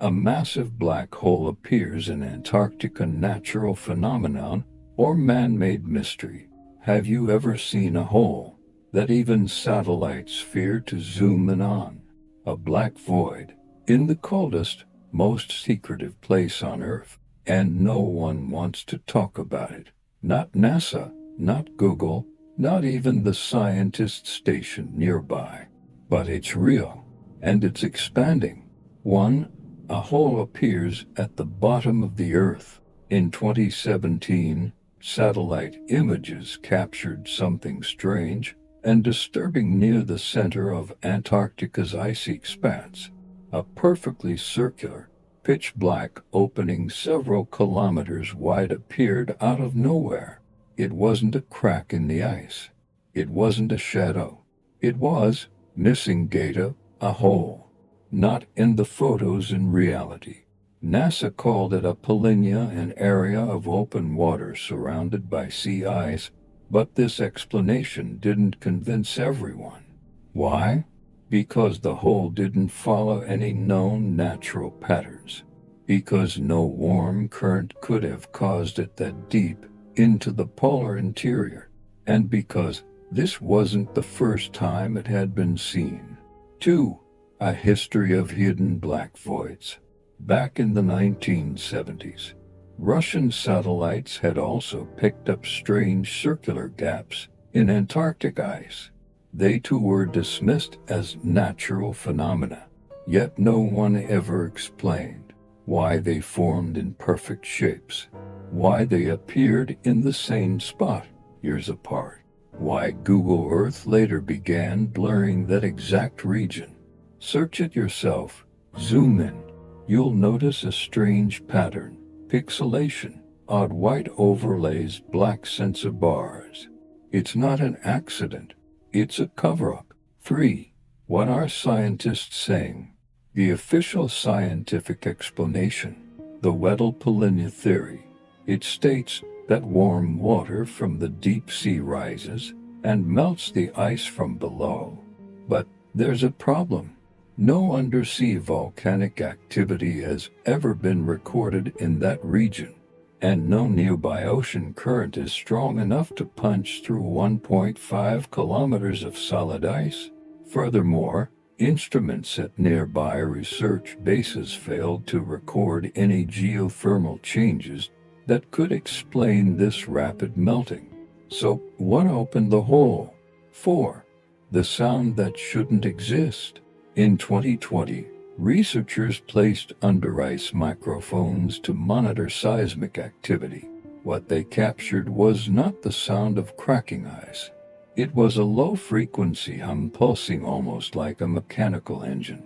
A massive black hole appears in Antarctica, natural phenomenon or man-made mystery. Have you ever seen a hole that even satellites fear to zoom in on? A black void in the coldest, most secretive place on Earth, and no one wants to talk about it. Not NASA, not Google, not even the scientists stationed nearby. But it's real, and it's expanding. One, a hole appears at the bottom of the Earth. In 2017, satellite images captured something strange and disturbing near the center of Antarctica's icy expanse. A perfectly circular, pitch black opening several kilometers wide appeared out of nowhere. It wasn't a crack in the ice. It wasn't a shadow. It was, missing data, a hole. Not in the photos in reality. NASA called it a polynya, an area of open water surrounded by sea ice, but this explanation didn't convince everyone. Why? Because the hole didn't follow any known natural patterns. Because no warm current could have caused it that deep into the polar interior. And because this wasn't the first time it had been seen. 2. A history of hidden black voids. Back in the 1970s, Russian satellites had also picked up strange circular gaps in Antarctic ice. They too were dismissed as natural phenomena, yet no one ever explained why they formed in perfect shapes, why they appeared in the same spot years apart, why Google Earth later began blurring that exact region. Search it yourself, zoom in. You'll notice a strange pattern, pixelation, odd white overlays, black sensor bars. It's not an accident. It's a cover-up. 3. What are scientists saying? The official scientific explanation, the Weddell-Polynya theory. It states that warm water from the deep sea rises and melts the ice from below. But there's a problem. No undersea volcanic activity has ever been recorded in that region, and no nearby ocean current is strong enough to punch through 1.5 kilometers of solid ice. Furthermore, instruments at nearby research bases failed to record any geothermal changes that could explain this rapid melting. So, what opened the hole? 4. The sound that shouldn't exist. In 2020, researchers placed under ice microphones to monitor seismic activity. What they captured was not the sound of cracking ice. It was a low-frequency hum pulsing almost like a mechanical engine,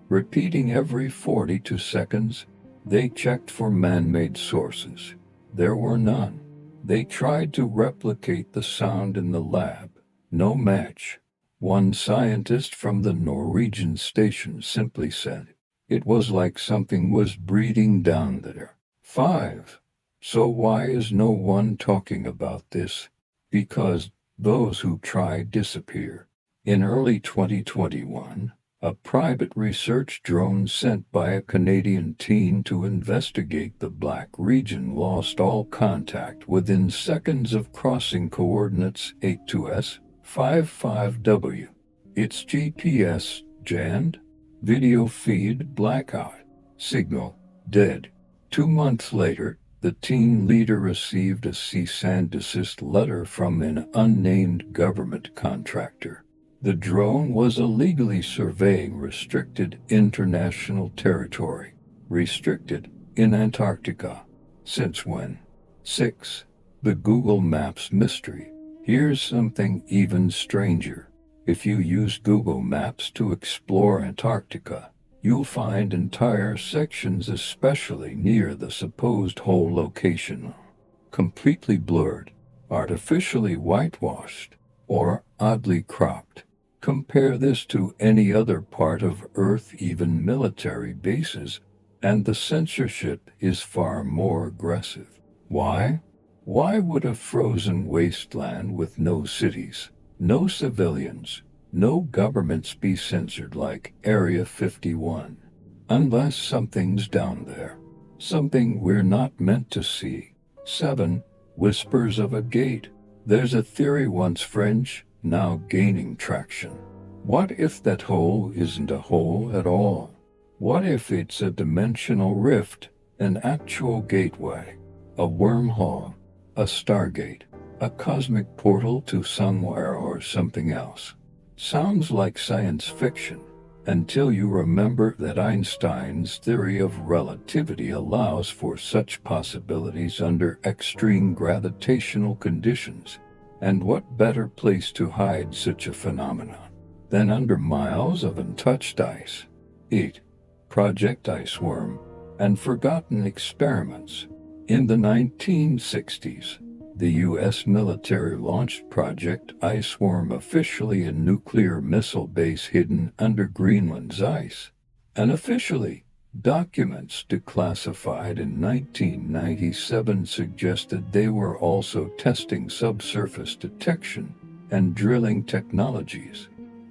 repeating every 42 seconds. They checked for man-made sources. There were none. They tried to replicate the sound in the lab. No match. One scientist from the Norwegian station simply said, "It was like something was breathing down there." 5. So why is no one talking about this? Because those who try disappear. In early 2021, a private research drone sent by a Canadian team to investigate the black region lost all contact within seconds of crossing coordinates 82S55W. Its GPS jammed, video feed blackout, signal dead. 2 months later, the team leader received a cease and desist letter from an unnamed government contractor. The drone was illegally surveying restricted international territory. Restricted in Antarctica. Since when? 6. The Google Maps mystery. Here's something even stranger. If you use Google Maps to explore Antarctica, you'll find entire sections, especially near the supposed hole location, completely blurred, artificially whitewashed, or oddly cropped. Compare this to any other part of Earth, even military bases, and the censorship is far more aggressive. Why? Why would a frozen wasteland with no cities, no civilians, no governments be censored like Area 51? Unless something's down there. Something we're not meant to see. 7. Whispers of a gate. There's a theory once French, now gaining traction. What if that hole isn't a hole at all? What if it's a dimensional rift, an actual gateway, a wormhole, a stargate, a cosmic portal to somewhere or something else? Sounds like science fiction, until you remember that Einstein's theory of relativity allows for such possibilities under extreme gravitational conditions. And what better place to hide such a phenomenon than under miles of untouched ice? 8. Project Iceworm and Forgotten Experiments. In the 1960s, the U.S. military launched Project Iceworm, officially a nuclear missile base hidden under Greenland's ice. Unofficially, documents declassified in 1997 suggested they were also testing subsurface detection and drilling technologies.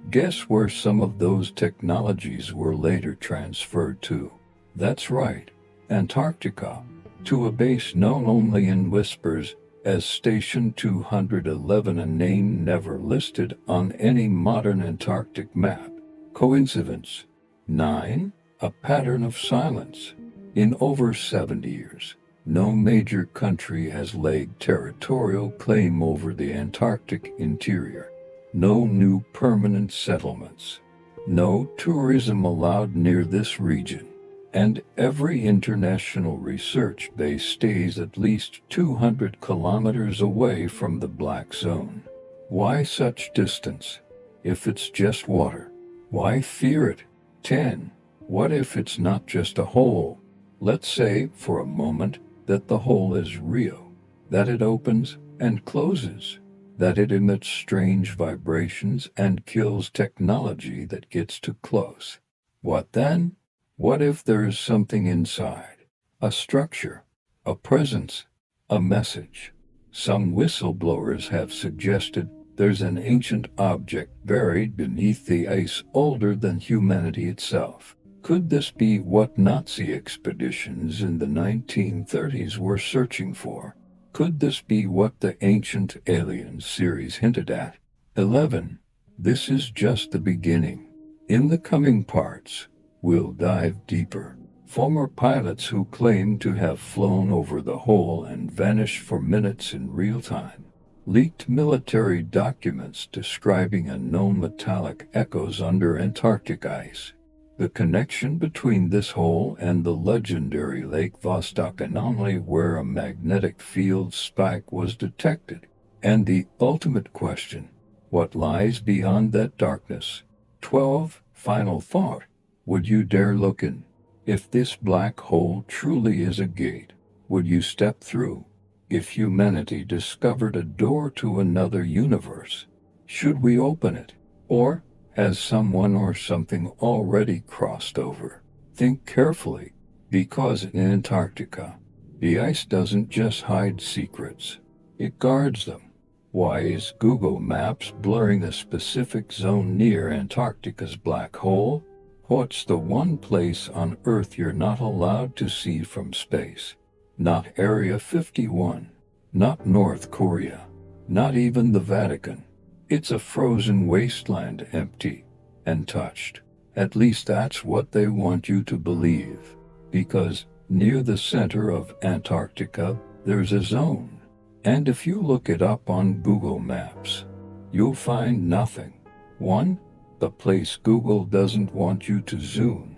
Guess where some of those technologies were later transferred to? That's right, Antarctica, to a base known only in whispers as Station 211, a name never listed on any modern Antarctic map. Coincidence? 9. A pattern of silence. In over 70 years, no major country has laid territorial claim over the Antarctic interior. No new permanent settlements. No tourism allowed near this region. And every international research base stays at least 200 kilometers away from the black zone. Why such distance? If it's just water, why fear it? 10. What if it's not just a hole? Let's say, for a moment, that the hole is real, that it opens and closes, that it emits strange vibrations and kills technology that gets too close. What then? What if there is something inside? A structure, a presence, a message. Some whistleblowers have suggested there's an ancient object buried beneath the ice older than humanity itself. Could this be what Nazi expeditions in the 1930s were searching for? Could this be what the Ancient Aliens series hinted at? 11. This is just the beginning. In the coming parts, we'll dive deeper. Former pilots who claim to have flown over the hole and vanished for minutes in real time. Leaked military documents describing unknown metallic echoes under Antarctic ice. The connection between this hole and the legendary Lake Vostok anomaly where a magnetic field spike was detected. And the ultimate question, what lies beyond that darkness? 12. Final thought. Would you dare look in? If this black hole truly is a gate, would you step through? If humanity discovered a door to another universe, should we open it? Or has someone or something already crossed over? Think carefully, because in Antarctica, the ice doesn't just hide secrets, it guards them. Why is Google Maps blurring a specific zone near Antarctica's black hole? What's the one place on Earth you're not allowed to see from space? Not Area 51, not North Korea, not even the Vatican. It's a frozen wasteland, empty and touched. At least that's what they want you to believe. Because near the center of Antarctica, there's a zone. And if you look it up on Google Maps, you'll find nothing. 1. The place Google doesn't want you to zoom.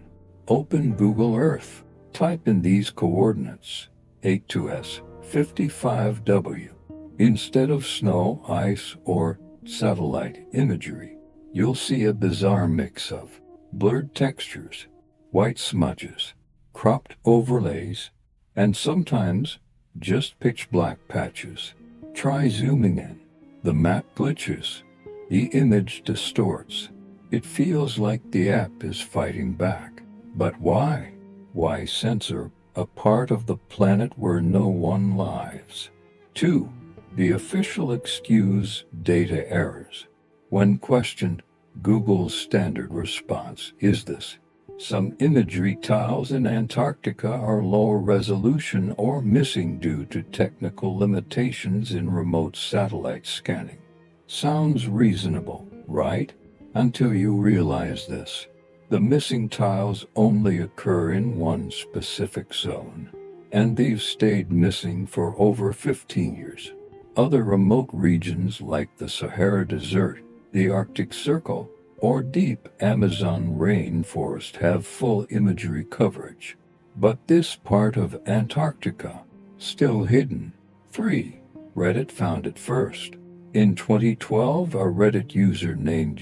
Open Google Earth. Type in these coordinates, 82S, 55W. Instead of snow, ice, or satellite imagery, you'll see a bizarre mix of blurred textures, white smudges, cropped overlays, and sometimes just pitch black patches. Try zooming in. The map glitches. The image distorts. It feels like the app is fighting back. But why? Why censor a part of the planet where no one lives? 2. The official excuse, data errors. When questioned, Google's standard response is this: Some imagery tiles in Antarctica are lower resolution or missing due to technical limitations in remote satellite scanning. Sounds reasonable, right? Until you realize this. The missing tiles only occur in one specific zone, and they've stayed missing for over 15 years. Other remote regions like the Sahara Desert, the Arctic Circle, or deep Amazon rainforest have full imagery coverage. But this part of Antarctica, still hidden. 3. Reddit found it first. In 2012, a Reddit user named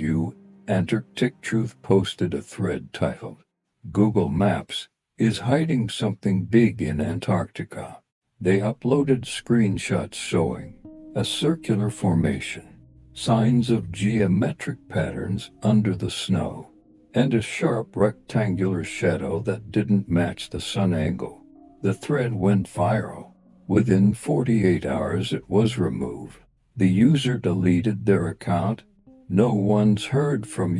Antarctic Truth posted a thread titled, "Google Maps is hiding something big in Antarctica." They uploaded screenshots showing a circular formation, signs of geometric patterns under the snow, and a sharp rectangular shadow that didn't match the sun angle. The thread went viral. Within 48 hours it was removed. The user deleted their account. No one's heard from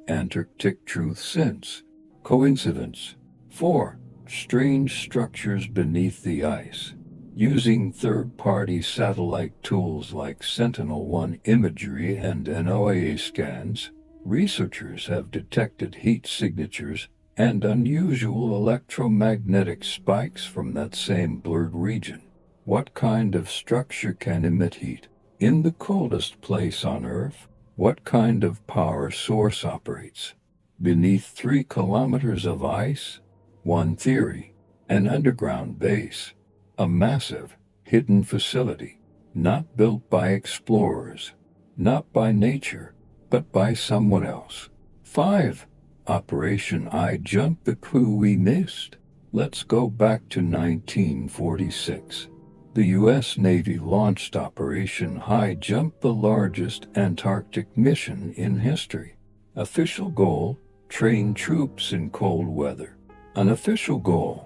Antarctic Truth since. Coincidence? 4. Strange structures beneath the ice. Using third-party satellite tools like Sentinel-1 imagery and NOAA scans, researchers have detected heat signatures and unusual electromagnetic spikes from that same blurred region. What kind of structure can emit heat? In the coldest place on Earth? What kind of power source operates beneath 3 kilometers of ice? One theory: an underground base. A massive, hidden facility, not built by explorers, not by nature, but by someone else. 5. Operation I Jump, the clue we missed. Let's go back to 1946. The U.S. Navy launched Operation High Jump, the largest Antarctic mission in history. Official goal: train troops in cold weather. Unofficial goal: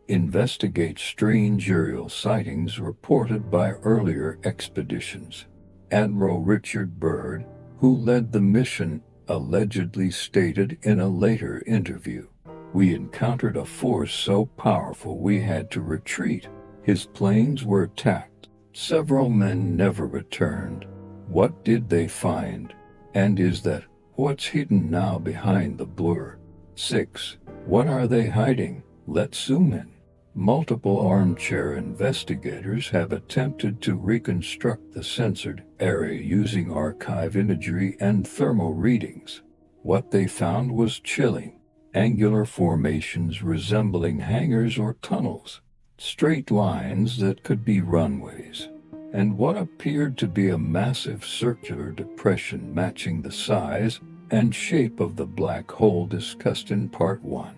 investigate strange aerial sightings reported by earlier expeditions. Admiral Richard Byrd, who led the mission, allegedly stated in a later interview, "We encountered a force so powerful we had to retreat. His planes were attacked. Several men never returned. What did they find? And is that what's hidden now behind the blur?" 6. What are they hiding? Let's zoom in. Multiple armchair investigators have attempted to reconstruct the censored area using archive imagery and thermal readings. What they found was chilling: angular formations resembling hangars or tunnels, straight lines that could be runways, and what appeared to be a massive circular depression matching the size and shape of the black hole discussed in Part 1.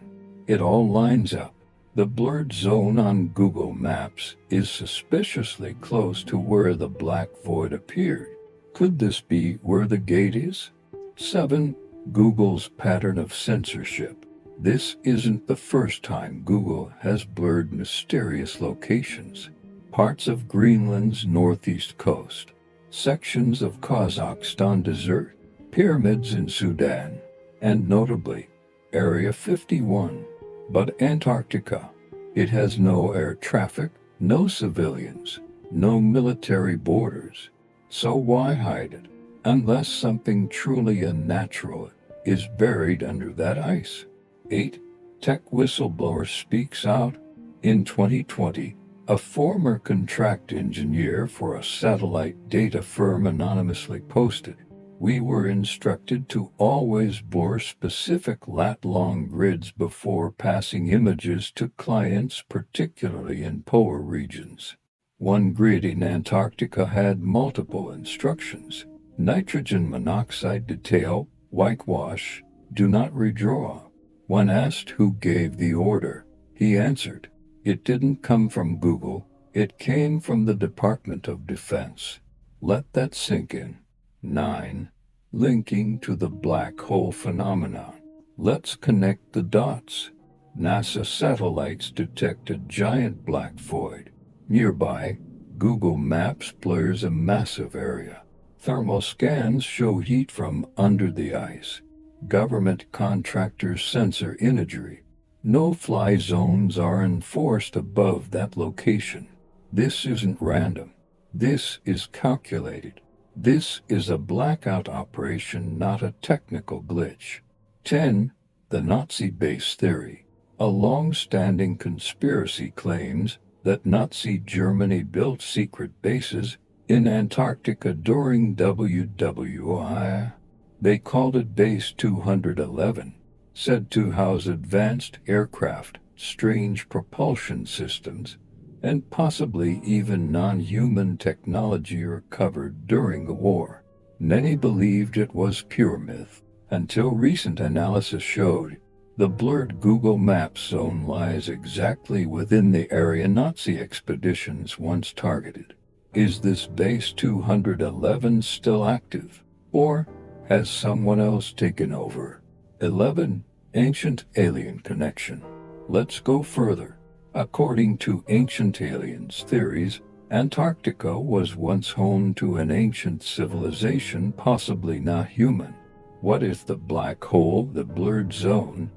It all lines up. The blurred zone on Google Maps is suspiciously close to where the black void appeared. Could this be where the gate is? 7. Google's pattern of censorship. This isn't the first time Google has blurred mysterious locations. Parts of Greenland's northeast coast, sections of Kazakhstan desert, pyramids in Sudan, and notably, Area 51. But Antarctica, it has no air traffic, no civilians, no military borders. So why hide it? Unless something truly unnatural is buried under that ice. 8. Tech whistleblower speaks out. In 2020, a former contract engineer for a satellite data firm anonymously posted, "We were instructed to always blur specific lat-long grids before passing images to clients, particularly in polar regions." One grid in Antarctica had multiple instructions: nitrogen monoxide detail, whitewash, do not redraw. When asked who gave the order, he answered, "It didn't come from Google, it came from the Department of Defense." Let that sink in. 9. Linking to the black hole phenomenon. Let's connect the dots. NASA satellites detect a giant black void. Nearby, Google Maps blurs a massive area. Thermal scans show heat from under the ice. Government contractors censor imagery. No-fly zones are enforced above that location. This isn't random. This is calculated. This is a blackout operation, not a technical glitch. 10. The Nazi base theory. A long-standing conspiracy claims that Nazi Germany built secret bases in Antarctica during WWI. They called it Base 211, said to house advanced aircraft, strange propulsion systems, and possibly even non-human technology recovered during the war. Many believed it was pure myth, until recent analysis showed the blurred Google Maps zone lies exactly within the area Nazi expeditions once targeted. Is this Base 211 still active, or has someone else taken over? 11. Ancient alien connection. Let's go further. According to ancient aliens theories, Antarctica was once home to an ancient civilization, possibly not human. What if the black hole, the blurred zone,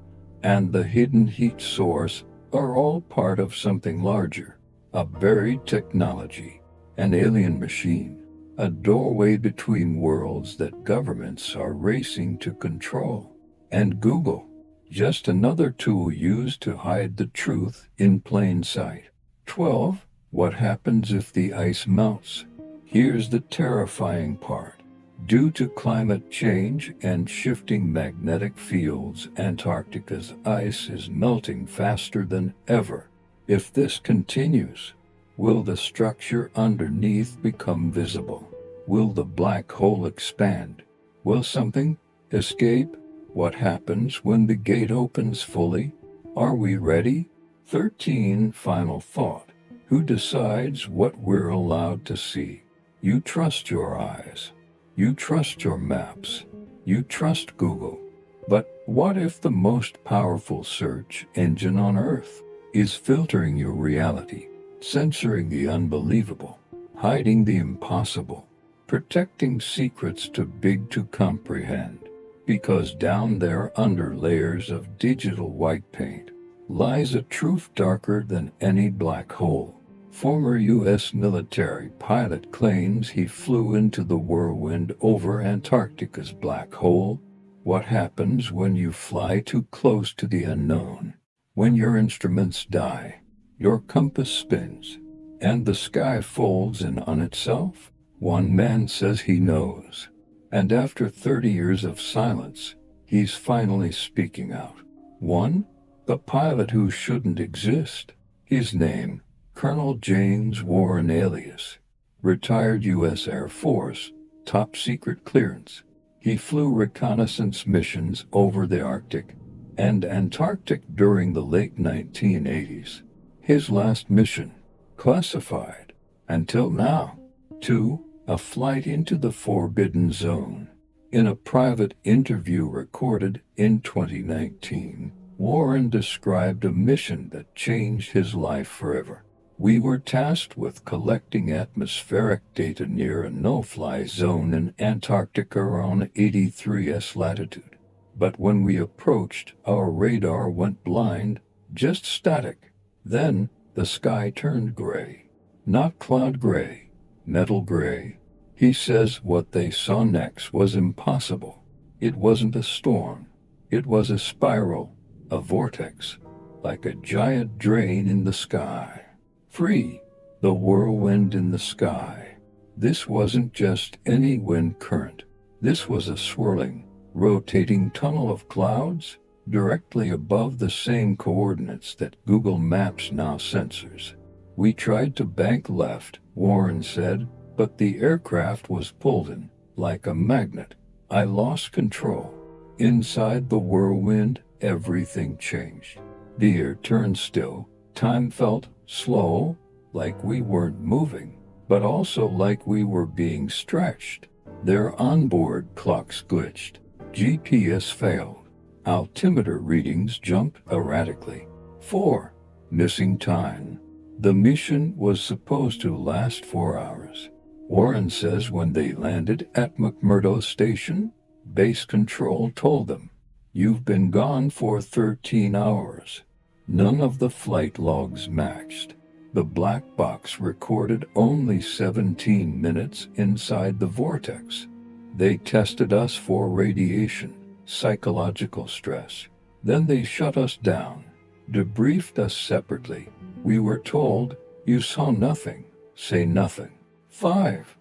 and the hidden heat source are all part of something larger? A buried technology, an alien machine, a doorway between worlds that governments are racing to control. And Google, just another tool used to hide the truth in plain sight. 12. What happens if the ice melts? Here's the terrifying part. Due to climate change and shifting magnetic fields, Antarctica's ice is melting faster than ever. If this continues, will the structure underneath become visible? Will the black hole expand? Will something escape? What happens when the gate opens fully? Are we ready? 13. Final thought. Who decides what we're allowed to see? You trust your eyes. You trust your maps. You trust Google. But what if the most powerful search engine on Earth is filtering your reality, censoring the unbelievable, hiding the impossible, protecting secrets too big to comprehend? Because down there, under layers of digital white paint, lies a truth darker than any black hole. Former U.S. military pilot claims he flew into the whirlwind over Antarctica's black hole. What happens when you fly too close to the unknown? When your instruments die, your compass spins, and the sky folds in on itself? One man says he knows. And after 30 years of silence, he's finally speaking out. 1. The pilot who shouldn't exist. His name, Colonel James Warren alias. Retired U.S. Air Force, top secret clearance. He flew reconnaissance missions over the Arctic and Antarctic during the late 1980s. His last mission, classified, until now. 2. A flight into the forbidden zone. In a private interview recorded in 2019, Warren described a mission that changed his life forever. We were tasked with collecting atmospheric data near a no-fly zone in Antarctica on 83s latitude. But when we approached, our radar went blind, just static. Then, the sky turned gray. Not cloud gray, metal gray. He says what they saw next was impossible. It wasn't a storm. It was a spiral, a vortex, like a giant drain in the sky. 3. The whirlwind in the sky. This wasn't just any wind current. This was a swirling, rotating tunnel of clouds directly above the same coordinates that Google Maps now censors. We tried to bank left, Warren said, but the aircraft was pulled in like a magnet. I lost control. Inside the whirlwind, everything changed. The air turned still. Time felt slow, like we weren't moving, but also like we were being stretched. Their onboard clocks glitched. GPS failed. Altimeter readings jumped erratically. 4. Missing time. The mission was supposed to last 4 hours. Warren says when they landed at McMurdo Station, base control told them You've been gone for 13 hours. None of the flight logs matched. The black box recorded only 17 minutes inside the vortex. They tested us for radiation, psychological stress. Then they shut us down, debriefed us separately. We were told, you saw nothing, say nothing. 5.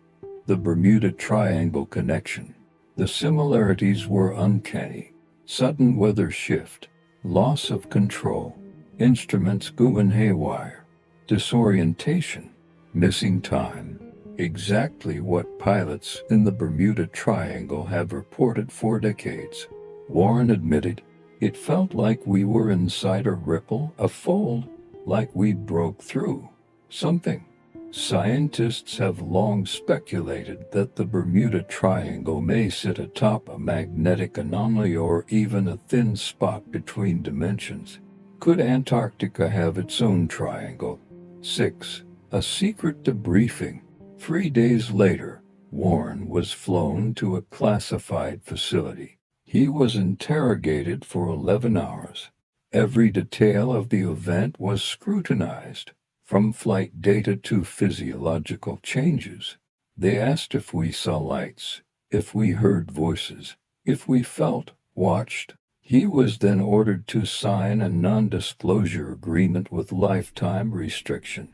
The Bermuda Triangle connection. The similarities were uncanny. Sudden weather shift, loss of control, instruments going haywire, disorientation, missing time. Exactly what pilots in the Bermuda Triangle have reported for decades. Warren admitted, it felt like we were inside a ripple, a fold, like we broke through something. Scientists have long speculated that the Bermuda Triangle may sit atop a magnetic anomaly or even a thin spot between dimensions. Could Antarctica have its own triangle? 6. A secret debriefing. 3 days later, Warren was flown to a classified facility. He was interrogated for 11 hours. Every detail of the event was scrutinized, from flight data to physiological changes. They asked if we saw lights, if we heard voices, if we felt watched. He was then ordered to sign a non-disclosure agreement with lifetime restriction.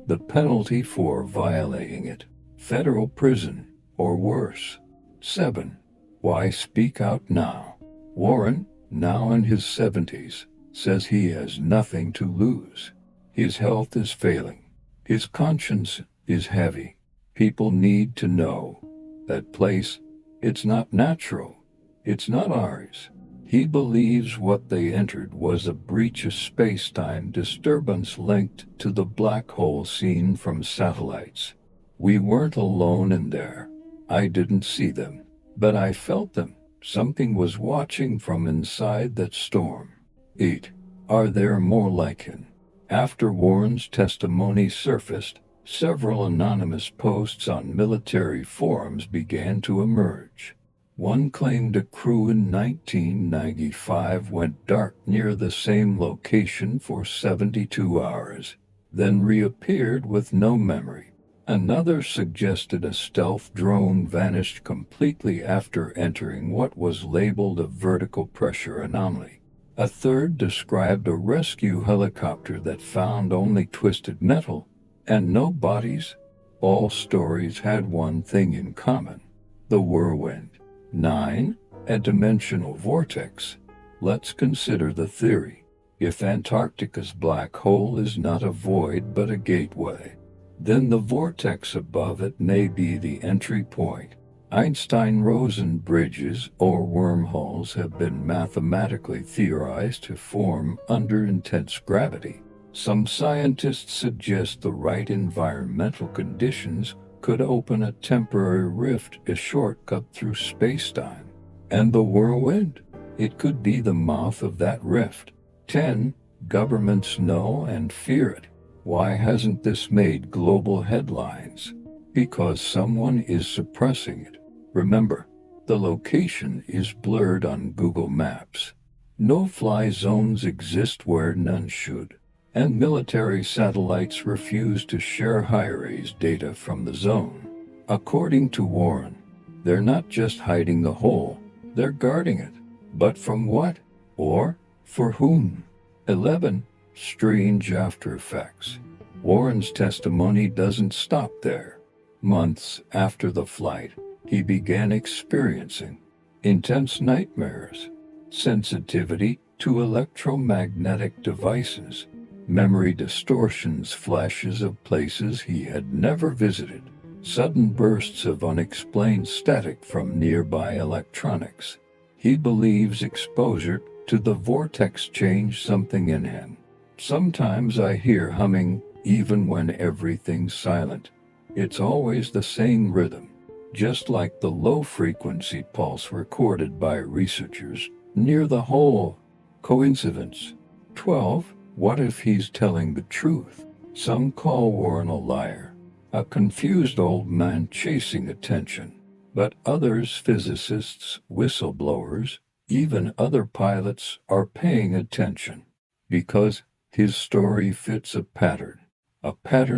The penalty for violating it: federal prison, or worse. 7. Why speak out now? Warren, now in his 70s, says he has nothing to lose. His health is failing. His conscience is heavy. People need to know. That place, it's not natural. It's not ours. He believes what they entered was a breach of space-time disturbance linked to the black hole seen from satellites. We weren't alone in there. I didn't see them, but I felt them. Something was watching from inside that storm. 8. Are there more like him? After Warren's testimony surfaced, several anonymous posts on military forums began to emerge. One claimed a crew in 1995 went dark near the same location for 72 hours, then reappeared with no memory. Another suggested a stealth drone vanished completely after entering what was labeled a vertical pressure anomaly. A third described a rescue helicopter that found only twisted metal and no bodies. All stories had one thing in common: the whirlwind. 9. A dimensional vortex. Let's consider the theory. If Antarctica's black hole is not a void but a gateway, then the vortex above it may be the entry point. Einstein-Rosen bridges or wormholes have been mathematically theorized to form under intense gravity. Some scientists suggest the right environmental conditions could open a temporary rift, a shortcut through space-time. And the whirlwind? It could be the mouth of that rift. 10. Governments know and fear it. Why hasn't this made global headlines? Because someone is suppressing it. Remember, the location is blurred on Google Maps. No-fly zones exist where none should, and military satellites refuse to share high-res data from the zone. According to Warren, they're not just hiding the hole, they're guarding it. But from what? Or for whom? 11. Strange after effects. Warren's testimony doesn't stop there. Months after the flight, he began experiencing intense nightmares, sensitivity to electromagnetic devices, memory distortions, flashes of places he had never visited, sudden bursts of unexplained static from nearby electronics. He believes exposure to the vortex changed something in him. Sometimes I hear humming, even when everything's silent. It's always the same rhythm, just like the low-frequency pulse recorded by researchers near the hole. Coincidence? 12. What if he's telling the truth? Some call Warren a liar, a confused old man chasing attention, but others, physicists, whistleblowers, Even other pilots are paying attention because his story fits a pattern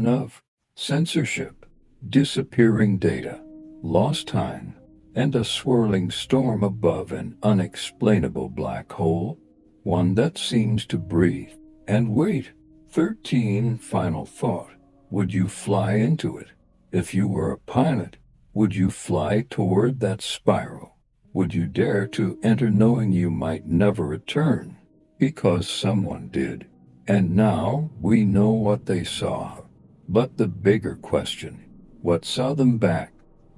of censorship, disappearing data, lost time, and a swirling storm above an unexplainable black hole, one that seems to breathe. And wait, 13 final thought. Would you fly into it? If you were a pilot, would you fly toward that spiral? Would you dare to enter knowing you might never return? Because someone did. And now we know what they saw. But the bigger question, what saw them back?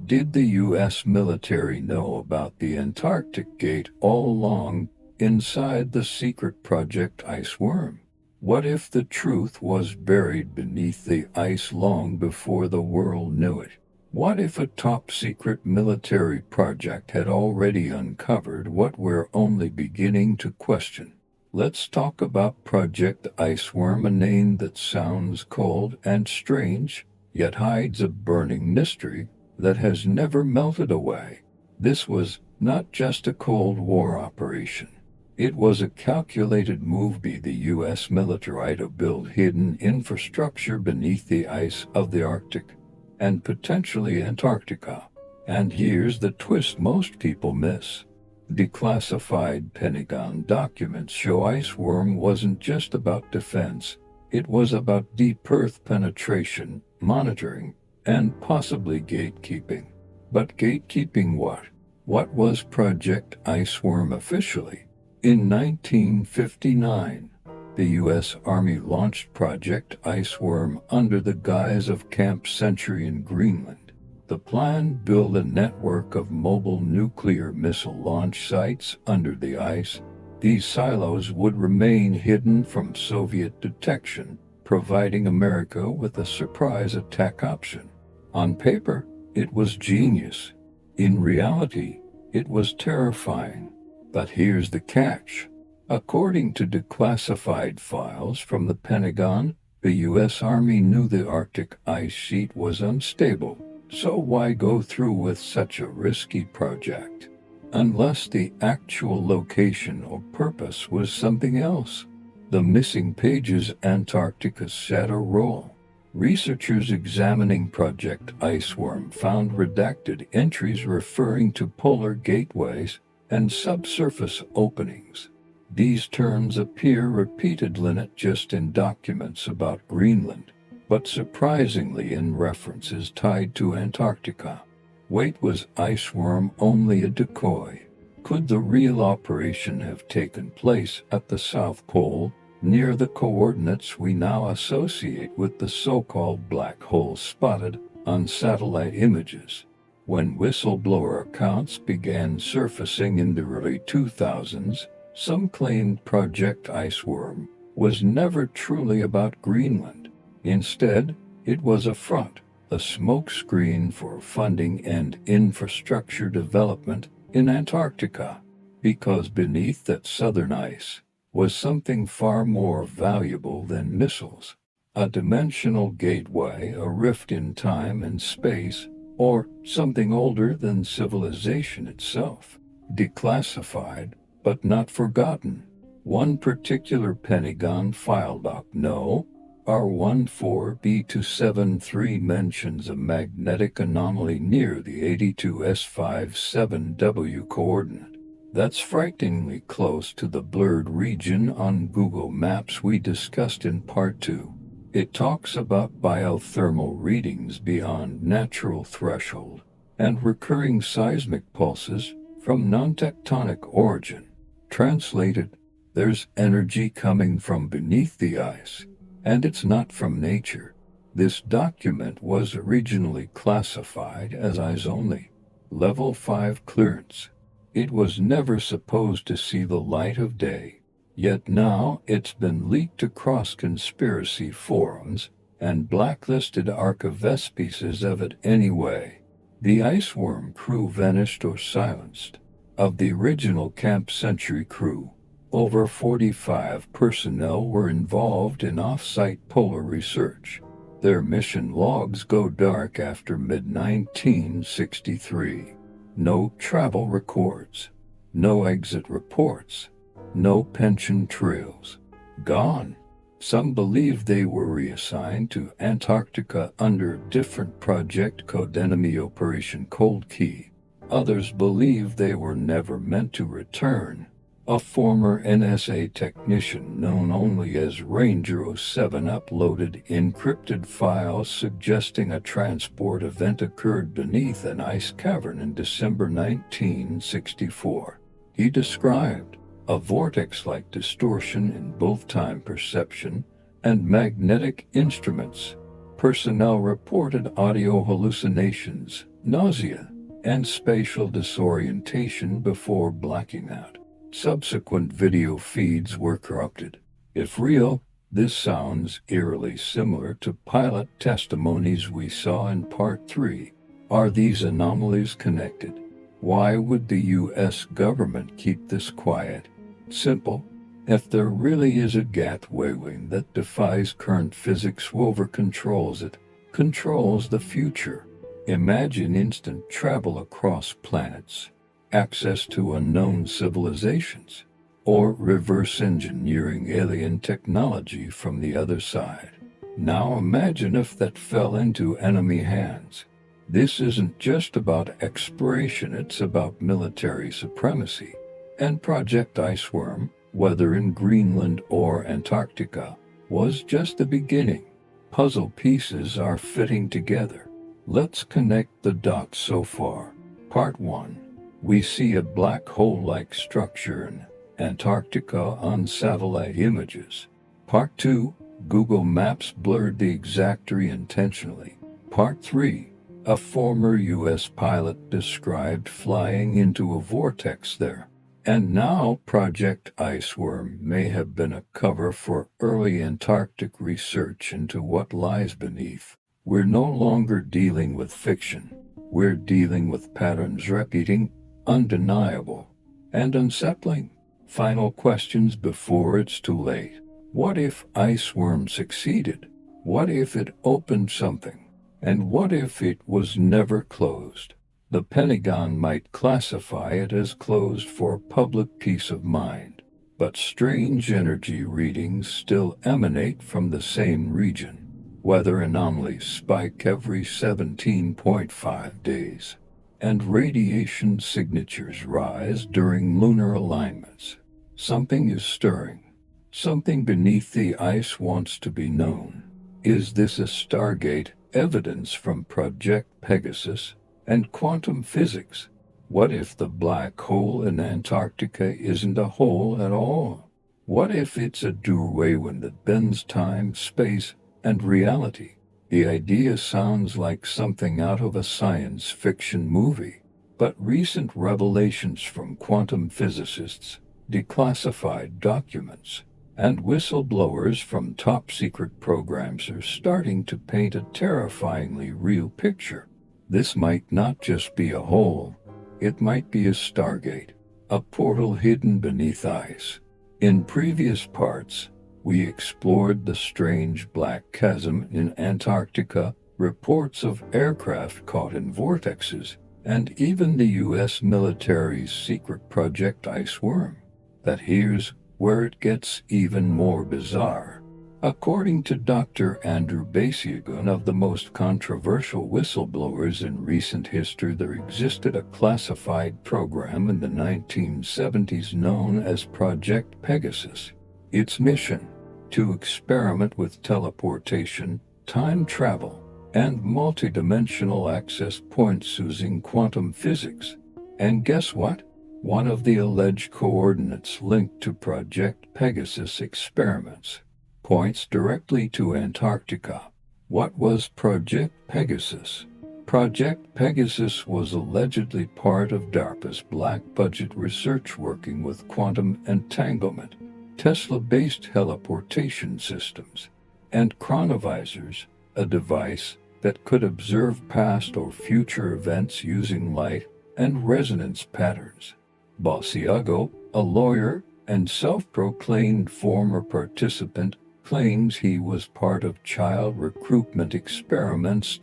Did the U.S. military know about the Antarctic Gate all along inside the secret Project Iceworm? What if the truth was buried beneath the ice long before the world knew it? What if a top-secret military project had already uncovered what we're only beginning to question? Let's talk about Project Iceworm, a name that sounds cold and strange, yet hides a burning mystery that has never melted away. This was not just a Cold War operation. It was a calculated move by the U.S. military to build hidden infrastructure beneath the ice of the Arctic and potentially Antarctica. And here's the twist most people miss. Declassified Pentagon documents show Iceworm wasn't just about defense. It was about deep Earth penetration, monitoring, and possibly gatekeeping. But gatekeeping what? What was Project Iceworm officially? In 1959, the U.S. Army launched Project Iceworm under the guise of Camp Century in Greenland. The plan built a network of mobile nuclear missile launch sites under the ice. These silos would remain hidden from Soviet detection, providing America with a surprise attack option. On paper, it was genius. In reality, it was terrifying. But here's the catch. According to declassified files from the Pentagon, the U.S. Army knew the Arctic ice sheet was unstable, so why go through with such a risky project? Unless the actual location or purpose was something else. The missing pages Antarctica's shadow roll. Researchers examining Project Iceworm found redacted entries referring to polar gateways and subsurface openings. These terms appear repeatedly not just in documents about Greenland, but surprisingly in references tied to Antarctica. Wait, was Iceworm only a decoy? Could the real operation have taken place at the South Pole, near the coordinates we now associate with the so-called black hole spotted on satellite images? When whistleblower accounts began surfacing in the early 2000s, some claimed Project Iceworm was never truly about Greenland. Instead, it was a front, a smokescreen for funding and infrastructure development in Antarctica, because beneath that southern ice was something far more valuable than missiles. A dimensional gateway, a rift in time and space, or something older than civilization itself. Declassified, but not forgotten. One particular Pentagon file doc, no, R14B273, mentions a magnetic anomaly near the 82S57W coordinate. That's frighteningly close to the blurred region on Google Maps we discussed in Part 2. It talks about biothermal readings beyond natural threshold and recurring seismic pulses from non-tectonic origin. Translated, there's energy coming from beneath the ice, and it's not from nature. This document was originally classified as eyes only, level 5 clearance. It was never supposed to see the light of day. Yet now it's been leaked across conspiracy forums and blacklisted archivespices of it anyway. The Iceworm crew vanished or silenced. Of the original Camp Century crew, over 45 personnel were involved in off-site polar research. Their mission logs go dark after mid-1963. No travel records. No exit reports. No pension trails. Gone. Some believe they were reassigned to Antarctica under a different project code enemy Operation Cold Key. Others believe they were never meant to return. A former NSA technician known only as Ranger 07 uploaded encrypted files suggesting a transport event occurred beneath an ice cavern in December 1964. He described a vortex-like distortion in both time perception and magnetic instruments. Personnel reported audio hallucinations, nausea, and spatial disorientation before blacking out. Subsequent video feeds were corrupted. If real, this sounds eerily similar to pilot testimonies we saw in Part 3. Are these anomalies connected? Why would the U.S. government keep this quiet? Simple. If there really is a gateway wing that defies current physics, whoever controls it, controls the future. Imagine instant travel across planets, access to unknown civilizations, or reverse engineering alien technology from the other side. Now imagine if that fell into enemy hands. This isn't just about exploration, it's about military supremacy. And Project Iceworm, whether in Greenland or Antarctica, was just the beginning. Puzzle pieces are fitting together. Let's connect the dots so far. Part 1. We see a black hole-like structure in Antarctica on satellite images. Part 2. Google Maps blurred the exact tree intentionally. Part 3. A former U.S. pilot described flying into a vortex there. And now Project Iceworm may have been a cover for early Antarctic research into what lies beneath. We're no longer dealing with fiction. We're dealing with patterns repeating, undeniable, and unsettling. Final questions before it's too late. What if Iceworm succeeded? What if it opened something? And what if it was never closed? The Pentagon might classify it as closed for public peace of mind, but strange energy readings still emanate from the same region. Weather anomalies spike every 17.5 days, and radiation signatures rise during lunar alignments. Something is stirring. Something beneath the ice wants to be known. Is this a Stargate, evidence from Project Pegasus, and quantum physics? What if the black hole in Antarctica isn't a hole at all? What if it's a doorway that bends time, space, and reality? The idea sounds like something out of a science fiction movie, but recent revelations from quantum physicists, declassified documents, and whistleblowers from top-secret programs are starting to paint a terrifyingly real picture. This might not just be a hole. It might be a Stargate, a portal hidden beneath ice. In previous parts, we explored the strange black chasm in Antarctica, reports of aircraft caught in vortexes, and even the U.S. military's secret Project Iceworm. But here's where it gets even more bizarre. According to Dr. Andrew Basic, one of the most controversial whistleblowers in recent history, there existed a classified program in the 1970s known as Project Pegasus. Its mission: to experiment with teleportation, time travel, and multidimensional access points using quantum physics. And guess what? One of the alleged coordinates linked to Project Pegasus experiments points directly to Antarctica. What was Project Pegasus? Project Pegasus was allegedly part of DARPA's black-budget research working with quantum entanglement, Tesla-based teleportation systems, and chronovisors, a device that could observe past or future events using light and resonance patterns. Basiago, a lawyer and self-proclaimed former participant, claims he was part of child recruitment experiments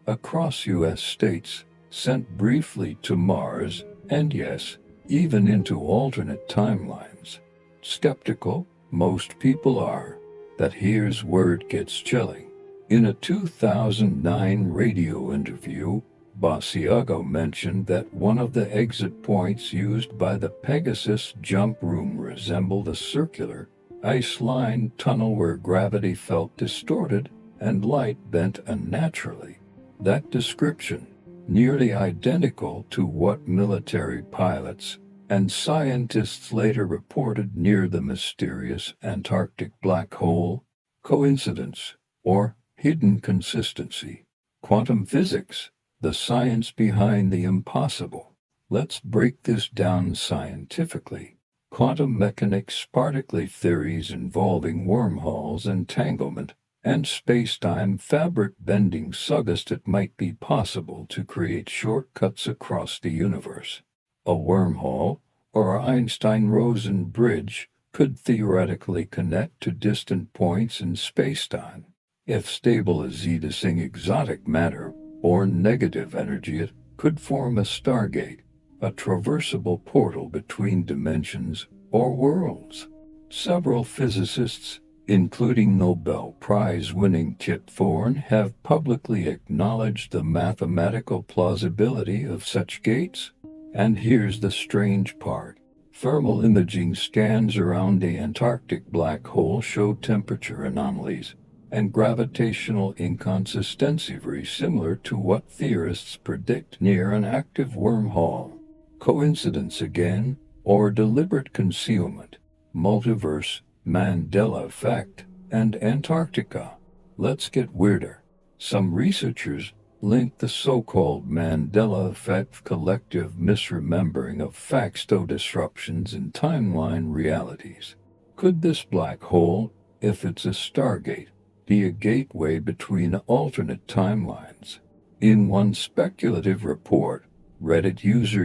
across U.S. states, sent briefly to Mars, and yes, even into alternate timelines. Skeptical, most people are. That here's where it gets chilling. In a 2009 radio interview, Basiago mentioned that one of the exit points used by the Pegasus jump room resembled a circular, ice-lined tunnel where gravity felt distorted and light bent unnaturally. That description, nearly identical to what military pilots and scientists later reported near the mysterious Antarctic black hole, coincidence or hidden consistency. Quantum physics, the science behind the impossible. Let's break this down scientifically. Quantum mechanics, particle theories involving wormholes, entanglement, and space-time fabric bending suggest it might be possible to create shortcuts across the universe. A wormhole, or Einstein-Rosen bridge, could theoretically connect to distant points in space-time. If stable as Edising exotic matter or negative energy, it could form a stargate, a traversable portal between dimensions or worlds. Several physicists, including Nobel Prize-winning Kip Thorne, have publicly acknowledged the mathematical plausibility of such gates. And here's the strange part. Thermal imaging scans around the Antarctic black hole show temperature anomalies and gravitational inconsistency very similar to what theorists predict near an active wormhole. Coincidence again, or deliberate concealment? Multiverse, Mandela effect, and Antarctica. Let's get weirder. Some researchers link the so-called Mandela effect, collective misremembering of facts, to disruptions in timeline realities. Could this black hole, if it's a stargate, be a gateway between alternate timelines? In one speculative report, Reddit user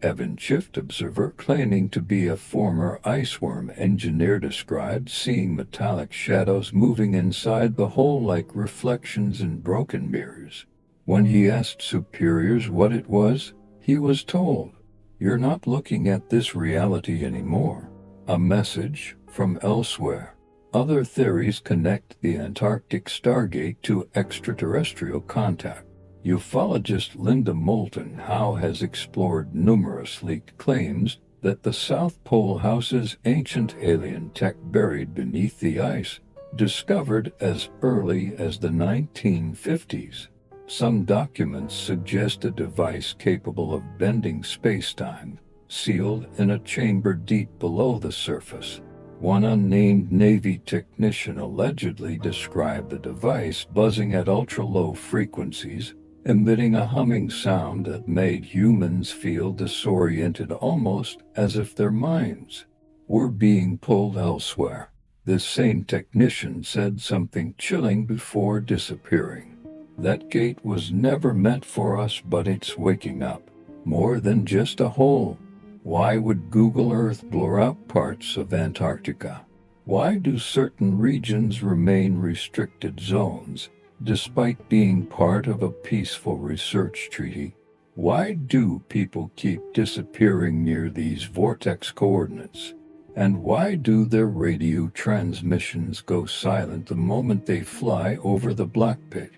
Evan Shift Observer, claiming to be a former iceworm engineer, described seeing metallic shadows moving inside the hole like reflections in broken mirrors. When he asked superiors what it was, he was told, "You're not looking at this reality anymore." A message from elsewhere. Other theories connect the Antarctic Stargate to extraterrestrial contact. Ufologist Linda Moulton Howe has explored numerous leaked claims that the South Pole houses ancient alien tech buried beneath the ice, discovered as early as the 1950s. Some documents suggest a device capable of bending space-time, sealed in a chamber deep below the surface. One unnamed Navy technician allegedly described the device buzzing at ultra-low frequencies, emitting a humming sound that made humans feel disoriented, almost as if their minds were being pulled elsewhere. This same technician said something chilling before disappearing. That gate was never meant for us, but it's waking up. More than just a hole. Why would Google Earth blur out parts of Antarctica? Why do certain regions remain restricted zones, despite being part of a peaceful research treaty? Why do people keep disappearing near these vortex coordinates? And why do their radio transmissions go silent the moment they fly over the black pit?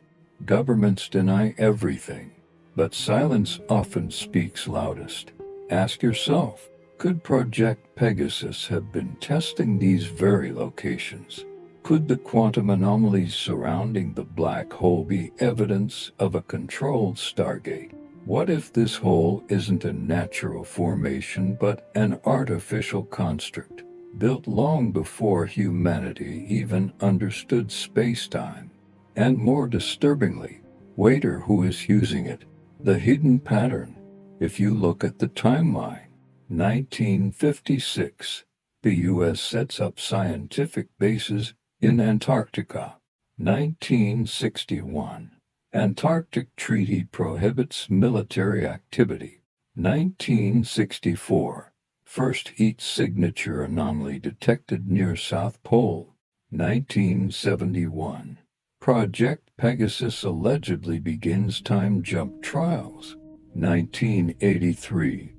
Governments deny everything, but silence often speaks loudest. Ask yourself, could Project Pegasus have been testing these very locations? Could the quantum anomalies surrounding the black hole be evidence of a controlled stargate? What if this hole isn't a natural formation but an artificial construct, built long before humanity even understood space-time? And more disturbingly, waiter, who is using it? The hidden pattern. If you look at the timeline, 1956, the U.S. sets up scientific bases in Antarctica. 1961, Antarctic Treaty prohibits military activity. 1964, first heat signature anomaly detected near South Pole. 1971, Project Pegasus allegedly begins time jump trials. 1983,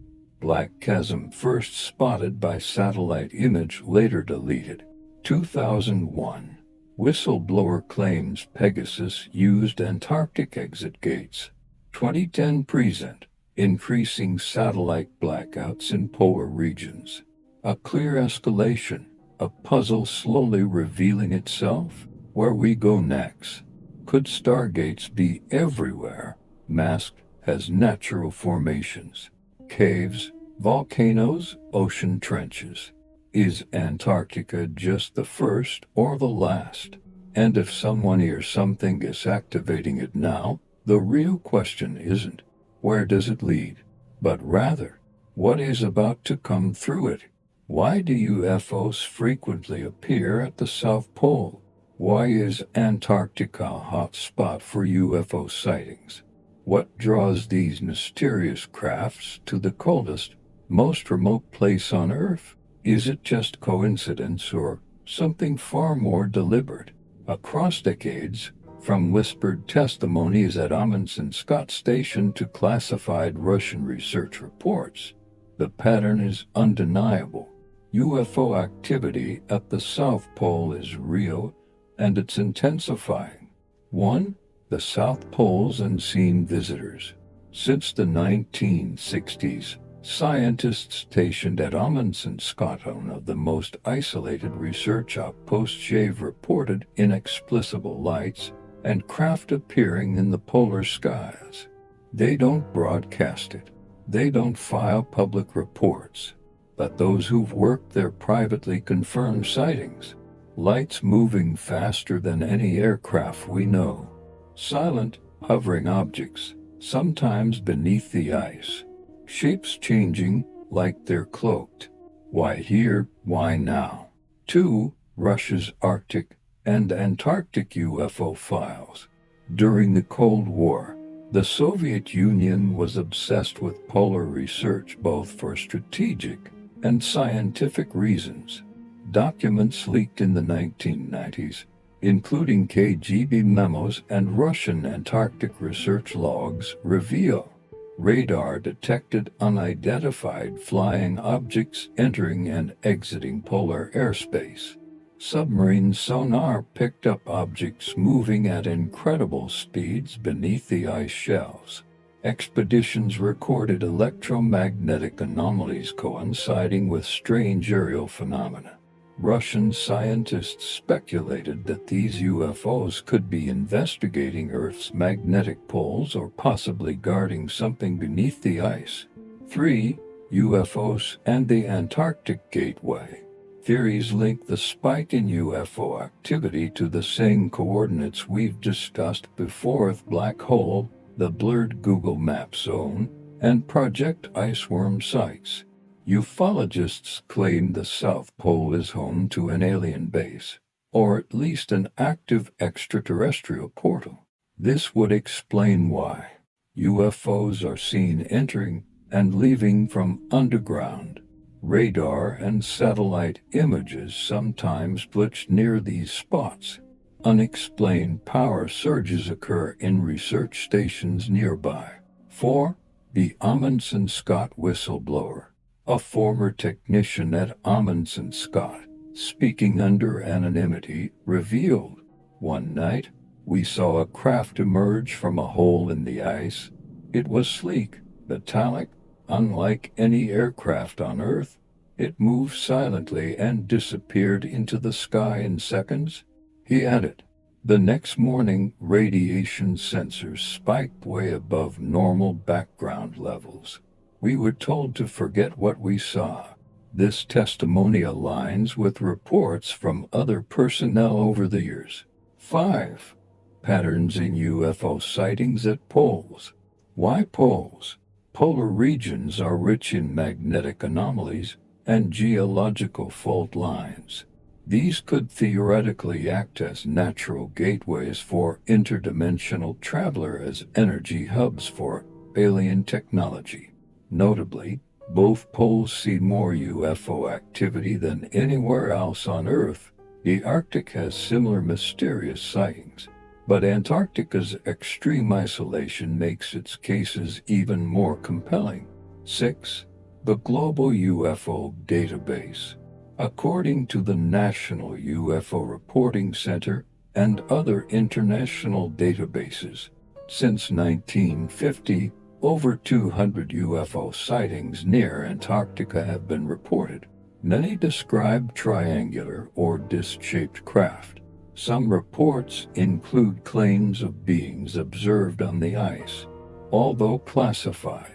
black chasm first spotted by satellite image later deleted. 2001. Whistleblower claims Pegasus used Antarctic exit gates. 2010 present. Increasing satellite blackouts in polar regions. A clear escalation, a puzzle slowly revealing itself. Where we go next? Could stargates be everywhere, masked as natural formations? Caves, volcanoes, ocean trenches. Is Antarctica just the first or the last? And if someone or something is activating it now, the real question isn't, where does it lead? But rather, what is about to come through it? Why do UFOs frequently appear at the South Pole? Why is Antarctica a hot spot for UFO sightings? What draws these mysterious crafts to the coldest, most remote place on Earth? Is it just coincidence or something far more deliberate? Across decades, from whispered testimonies at Amundsen Scott Station to classified Russian research reports, the pattern is undeniable. UFO activity at the South Pole is real, and it's intensifying. 1. The South Pole's unseen visitors. Since the 1960s, scientists stationed at Amundsen Scott, one of the most isolated research outposts, have reported inexplicable lights and craft appearing in the polar skies. They don't broadcast it. They don't file public reports. But those who've worked there privately confirm sightings. Lights moving faster than any aircraft we know. Silent, hovering objects, sometimes beneath the ice. Shapes changing like they're cloaked. Why here? Why now? 2. Russia's Arctic and Antarctic UFO files. During the Cold War, the Soviet Union was obsessed with polar research both for strategic and scientific reasons. Documents leaked in the 1990s, including KGB memos and Russian Antarctic research logs, reveal radar detected unidentified flying objects entering and exiting polar airspace. Submarine sonar picked up objects moving at incredible speeds beneath the ice shelves. Expeditions recorded electromagnetic anomalies coinciding with strange aerial phenomena. Russian scientists speculated that these UFOs could be investigating Earth's magnetic poles or possibly guarding something beneath the ice. 3. UFOs and the Antarctic Gateway. Theories link the spike in UFO activity to the same coordinates we've discussed before: the black hole, the blurred Google Maps zone, and Project Iceworm sites. Ufologists claim the South Pole is home to an alien base, or at least an active extraterrestrial portal. This would explain why UFOs are seen entering and leaving from underground. Radar and satellite images sometimes glitch near these spots. Unexplained power surges occur in research stations nearby. 4. The Amundsen Scott whistleblower. A former technician at Amundsen Scott, speaking under anonymity, revealed, "One night, we saw a craft emerge from a hole in the ice. It was sleek, metallic, unlike any aircraft on Earth. It moved silently and disappeared into the sky in seconds." He added, "The next morning, radiation sensors spiked way above normal background levels. We were told to forget what we saw." This testimony aligns with reports from other personnel over the years. 5. Patterns in UFO sightings at poles. Why poles? Polar regions are rich in magnetic anomalies and geological fault lines. These could theoretically act as natural gateways for interdimensional travel, as energy hubs for alien technology. Notably, both poles see more UFO activity than anywhere else on Earth. The Arctic has similar mysterious sightings, but Antarctica's extreme isolation makes its cases even more compelling. 6. The Global UFO Database. According to the National UFO Reporting Center and other international databases, since 1950, over 200 UFO sightings near Antarctica have been reported. Many describe triangular or disc-shaped craft. Some reports include claims of beings observed on the ice. Although classified,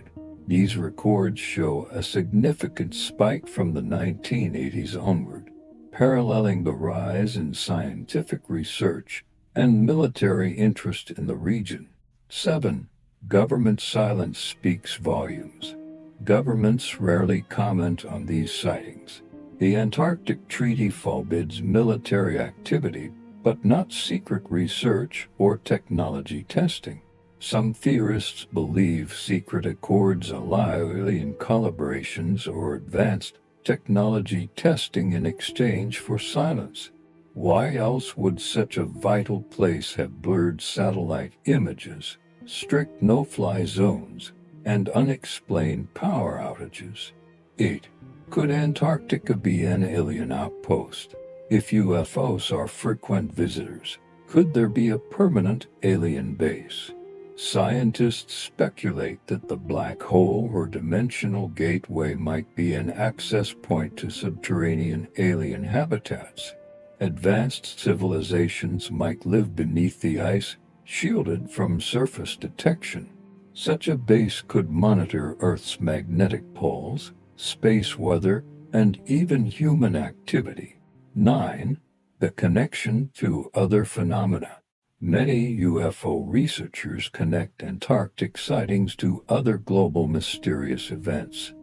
these records show a significant spike from the 1980s onward, paralleling the rise in scientific research and military interest in the region. 7. Government silence speaks volumes. Governments rarely comment on these sightings. The Antarctic Treaty forbids military activity, but not secret research or technology testing. Some theorists believe secret accords allow alien collaborations or advanced technology testing in exchange for silence. Why else would such a vital place have blurred satellite images, strict no-fly zones, and unexplained power outages? 8. Could Antarctica be an alien outpost? If UFOs are frequent visitors, could there be a permanent alien base? Scientists speculate that the black hole or dimensional gateway might be an access point to subterranean alien habitats. Advanced civilizations might live beneath the ice, shielded from surface detection. Such a base could monitor Earth's magnetic poles, space weather, and even human activity. 9. The connection to other phenomena. Many UFO researchers connect Antarctic sightings to other global mysterious events.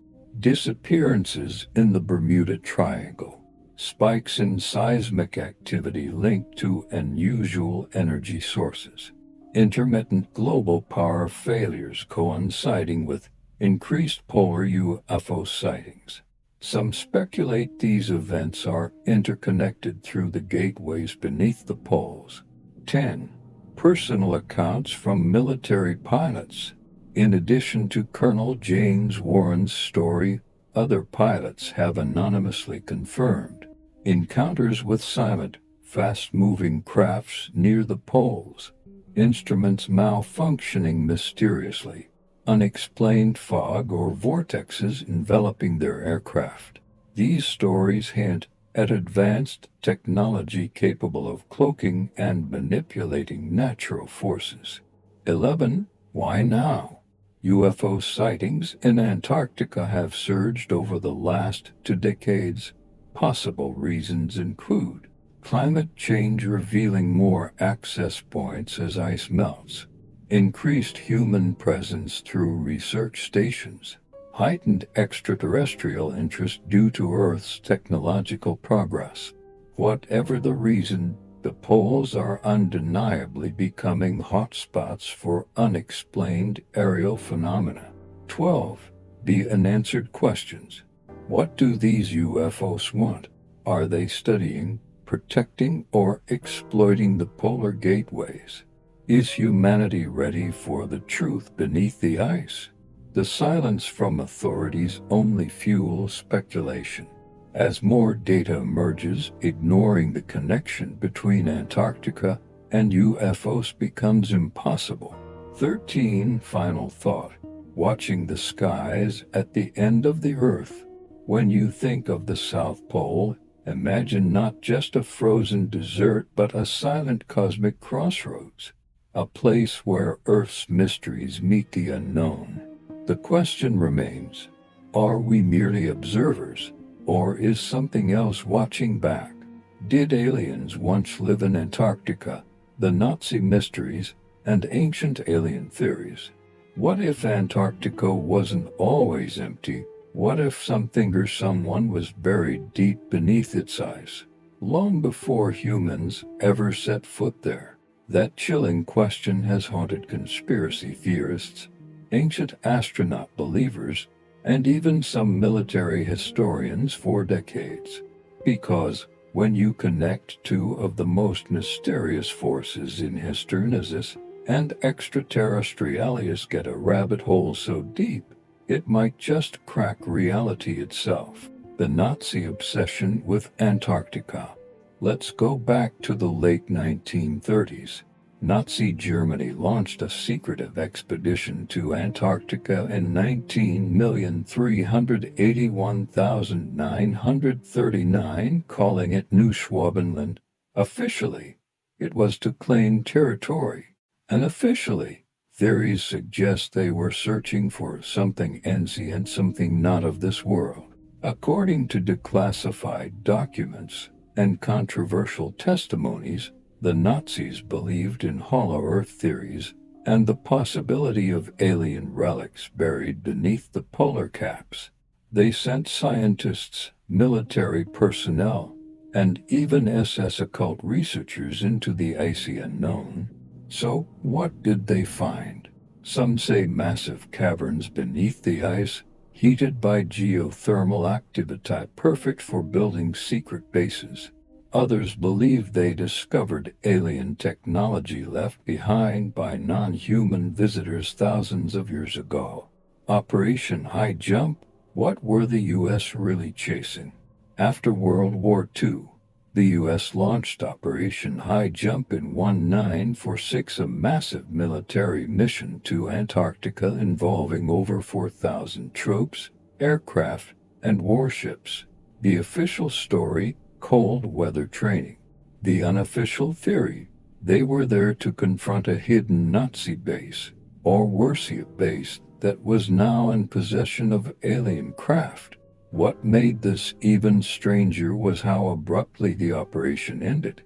Disappearances in the Bermuda Triangle, spikes in seismic activity linked to unusual energy sources, intermittent global power failures coinciding with increased polar UFO sightings. Some speculate these events are interconnected through the gateways beneath the poles. 10. Personal accounts from military pilots. In addition to Colonel James Warren's story, other pilots have anonymously confirmed encounters with silent, fast-moving crafts near the poles, instruments malfunctioning mysteriously, unexplained fog or vortexes enveloping their aircraft. These stories hint at advanced technology capable of cloaking and manipulating natural forces. 11. Why now? UFO sightings in Antarctica have surged over the last 2 decades. Possible reasons include climate change revealing more access points as ice melts, increased human presence through research stations, heightened extraterrestrial interest due to Earth's technological progress. Whatever the reason, the poles are undeniably becoming hotspots for unexplained aerial phenomena. 12. The unanswered questions. What do these UFOs want? Are they studying, protecting, or exploiting the polar gateways? Is humanity ready for the truth beneath the ice? The silence from authorities only fuels speculation. As more data emerges, ignoring the connection between Antarctica and UFOs becomes impossible. 13. Final thought. Watching the skies at the end of the Earth. When you think of the South Pole, imagine not just a frozen desert but a silent cosmic crossroads, a place where Earth's mysteries meet the unknown. The question remains, are we merely observers, or is something else watching back? Did aliens once live in Antarctica? The Nazi mysteries and ancient alien theories. What if Antarctica wasn't always empty? What if something or someone was buried deep beneath its ice, long before humans ever set foot there? That chilling question has haunted conspiracy theorists, ancient astronaut believers, and even some military historians for decades. Because when you connect 2 of the most mysterious forces in history and extraterrestrialities get a rabbit hole so deep, It might just crack reality itself. The Nazi obsession with Antarctica. Let's go back to the late 1930s. Nazi Germany launched a secretive expedition to Antarctica in 19,381,939, calling it New Schwabenland. Officially, it was to claim territory, and officially, theories suggest they were searching for something ancient, something not of this world. According to declassified documents and controversial testimonies, the Nazis believed in hollow earth theories and the possibility of alien relics buried beneath the polar caps. They sent scientists, military personnel, and even SS occult researchers into the icy unknown. So, what did they find? Some say massive caverns beneath the ice, heated by geothermal activity, perfect for building secret bases. Others believe they discovered alien technology left behind by non-human visitors thousands of years ago. Operation High Jump. What were the U.S. really chasing? After World War II, the U.S. launched Operation High Jump in 1946, a massive military mission to Antarctica involving over 4,000 troops, aircraft, and warships. The official story: cold weather training. The unofficial theory: they were there to confront a hidden Nazi base, or worse, a base that was now in possession of alien craft. What made this even stranger was how abruptly the operation ended.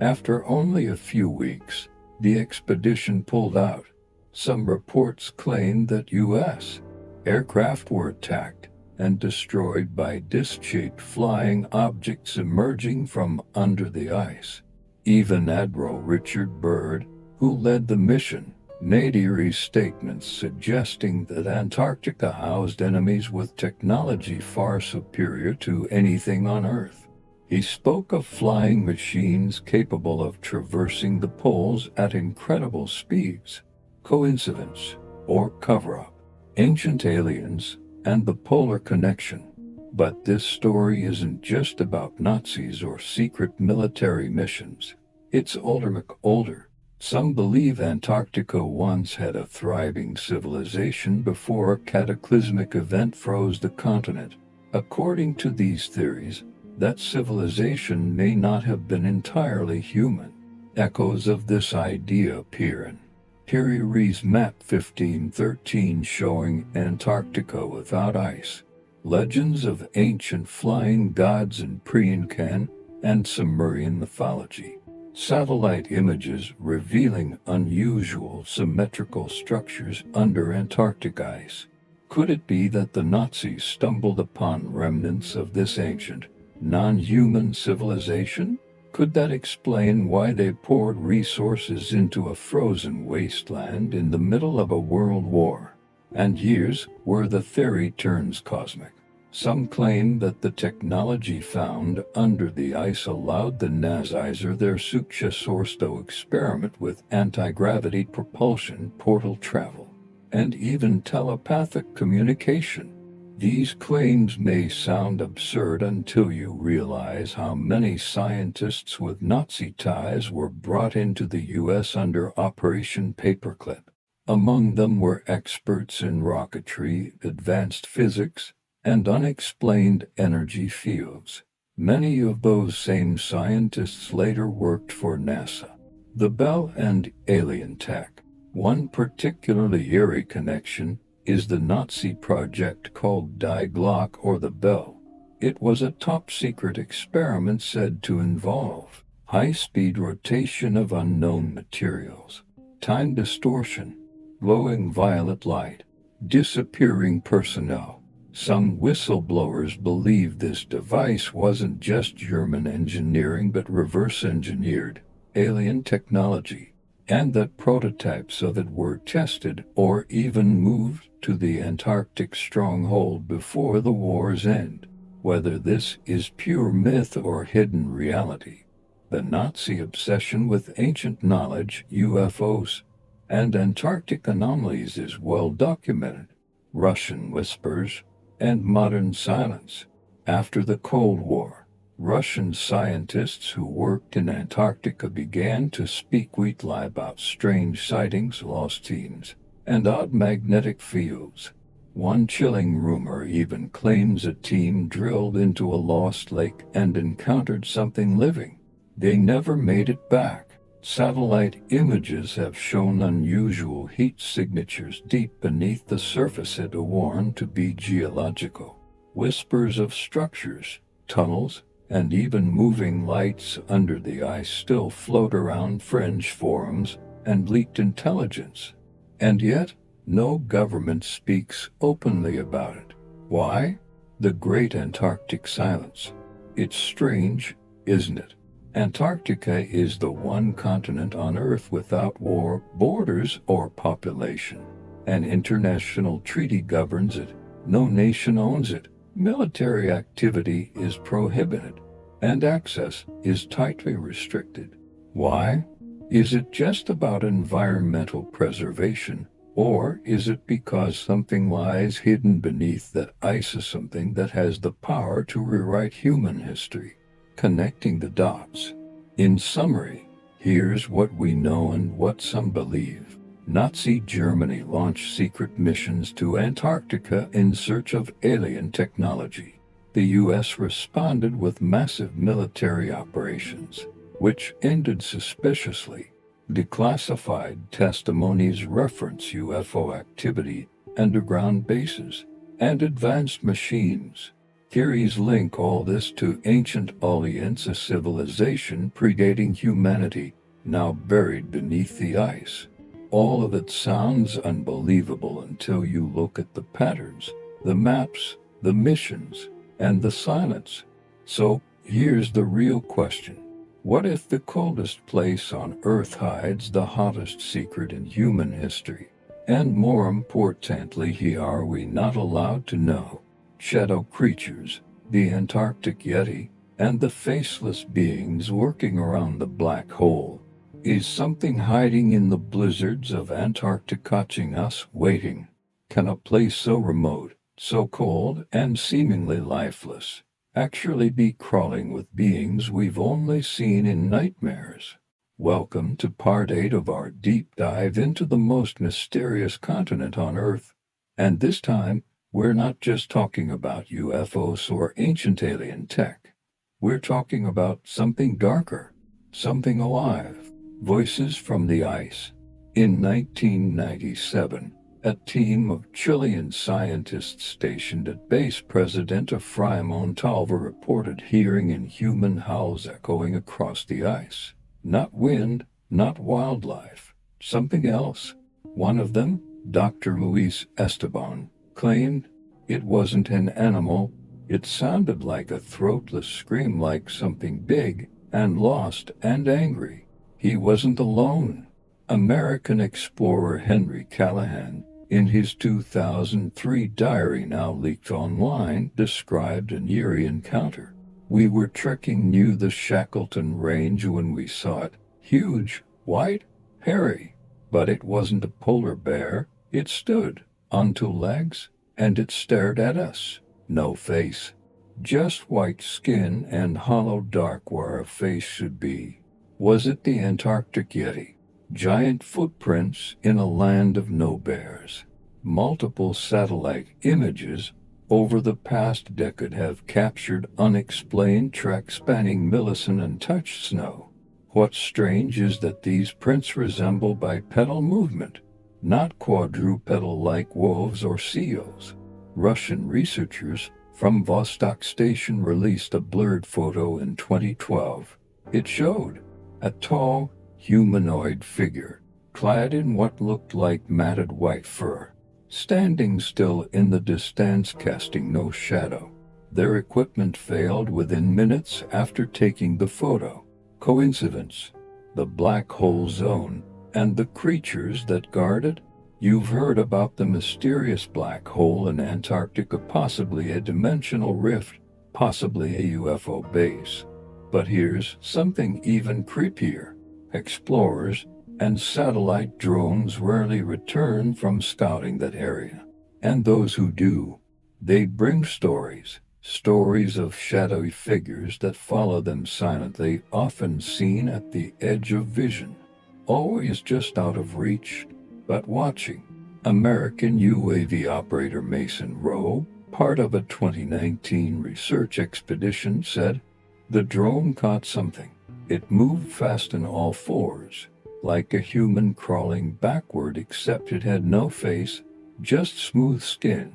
After only a few weeks, the expedition pulled out. Some reports claimed that U.S. aircraft were attacked and destroyed by disc-shaped flying objects emerging from under the ice. Even Admiral Richard Byrd, who led the mission, made eerie statements suggesting that Antarctica housed enemies with technology far superior to anything on Earth. He spoke of flying machines capable of traversing the poles at incredible speeds. Coincidence or cover-up? Ancient aliens and the polar connection. But this story isn't just about Nazis or secret military missions. It's older. Some believe Antarctica once had a thriving civilization before a cataclysmic event froze the continent. According to these theories, that civilization may not have been entirely human. Echoes of this idea appear in Peary's Map 1513 showing Antarctica without ice, legends of ancient flying gods in pre-Incan and Sumerian mythology, satellite images revealing unusual symmetrical structures under Antarctic ice. Could it be that the Nazis stumbled upon remnants of this ancient, non-human civilization? Could that explain why they poured resources into a frozen wasteland in the middle of a world war? And here's where the theory turns cosmic. Some claim that the technology found under the ice allowed the Nazis their successors to experiment with anti-gravity propulsion, portal travel, and even telepathic communication. These claims may sound absurd until you realize how many scientists with Nazi ties were brought into the U.S. under Operation Paperclip. Among them were experts in rocketry, advanced physics, and unexplained energy fields. Many of those same scientists later worked for NASA. The Bell and alien tech. One particularly eerie connection is the Nazi project called Die Glocke, or the Bell. It was a top-secret experiment said to involve high-speed rotation of unknown materials, time distortion, glowing violet light, disappearing personnel. Some whistleblowers believe this device wasn't just German engineering but reverse-engineered alien technology, and that prototypes of it were tested or even moved to the Antarctic stronghold before the war's end. Whether this is pure myth or hidden reality, the Nazi obsession with ancient knowledge, UFOs, and Antarctic anomalies is well documented. Russian whispers, and modern silence. After the Cold War, Russian scientists who worked in Antarctica began to speak weekly about strange sightings, lost teams, and odd magnetic fields. One chilling rumor even claims a team drilled into a lost lake and encountered something living. They never made it back. Satellite images have shown unusual heat signatures deep beneath the surface it warned to be geological. Whispers of structures, tunnels, and even moving lights under the ice still float around fringe forums and leaked intelligence. And yet, no government speaks openly about it. Why? The great Antarctic silence. It's strange, isn't it? Antarctica is the one continent on Earth without war, borders, or population. An international treaty governs it. No nation owns it. Military activity is prohibited, and access is tightly restricted. Why? Is it just about environmental preservation, or is it because something lies hidden beneath that ice, something that has the power to rewrite human history? Connecting the dots. In summary, here's what we know and what some believe. Nazi Germany launched secret missions to Antarctica in search of alien technology. The US responded with massive military operations, which ended suspiciously. Declassified testimonies reference UFO activity, underground bases, and advanced machines. Theories link all this to ancient aliens, a civilization predating humanity, now buried beneath the ice. All of it sounds unbelievable until you look at the patterns, the maps, the missions, and the silence. So, here's the real question. What if the coldest place on Earth hides the hottest secret in human history? And more importantly, are we not allowed to know? Shadow creatures, the Antarctic Yeti, and the faceless beings working around the black hole. Is something hiding in the blizzards of Antarctica watching us, waiting? Can a place so remote, so cold, and seemingly lifeless actually be crawling with beings we've only seen in nightmares? Welcome to part 8 of our deep dive into the most mysterious continent on Earth. And this time, we're not just talking about UFOs or ancient alien tech. We're talking about something darker, something alive. Voices from the ice. In 1997, a team of Chilean scientists stationed at Base Presidente Frei Montalva reported hearing inhuman howls echoing across the ice. Not wind, not wildlife, something else. One of them, Dr. Luis Esteban, claimed it wasn't an animal. It sounded like a throatless scream, like something big and lost and angry. He wasn't alone. American explorer Henry Callahan, in his 2003 diary now leaked online, described an eerie encounter. We were trekking near the Shackleton Range when we saw it. Huge, white, hairy. But it wasn't a polar bear. It stood on two legs, and it stared at us. No face. Just white skin and hollow dark where a face should be. Was it the Antarctic Yeti? Giant footprints in a land of no bears. Multiple satellite images over the past decade have captured unexplained tracks spanning Millicent and touched snow. What's strange is that these prints resemble bipedal movement, not quadrupedal like wolves or seals. Russian researchers from Vostok Station released a blurred photo in 2012. It showed a tall, humanoid figure, clad in what looked like matted white fur, standing still in the distance, casting no shadow. Their equipment failed within minutes after taking the photo. Coincidence? The black hole zone and the creatures that guard it? You've heard about the mysterious black hole in Antarctica, possibly a dimensional rift, possibly a UFO base. But here's something even creepier. Explorers and satellite drones rarely return from scouting that area. And those who do, they bring stories, stories of shadowy figures that follow them silently, often seen at the edge of vision, always just out of reach, but watching. American UAV operator Mason Rowe, part of a 2019 research expedition, said, "The drone caught something. It moved fast on all fours, like a human crawling backward, except it had no face, just smooth skin."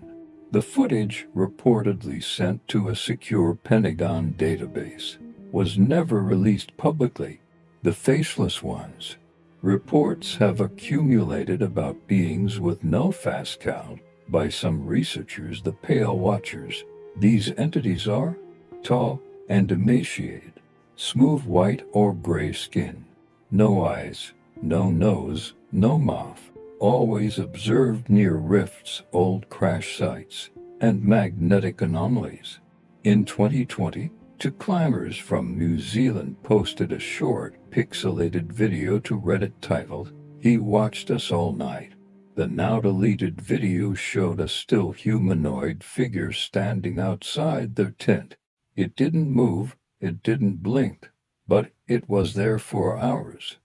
The footage, reportedly sent to a secure Pentagon database, was never released publicly. The faceless ones. Reports have accumulated about beings with no face count. By some researchers, the pale watchers. These entities are tall and emaciated, smooth white or gray skin, no eyes, no nose, no mouth, always observed near rifts, old crash sites, and magnetic anomalies. In 2020, two climbers from New Zealand posted a short, pixelated video to Reddit titled, "He Watched Us All Night." The now deleted video showed a still humanoid figure standing outside their tent. It didn't move, it didn't blink, but it was there for hours.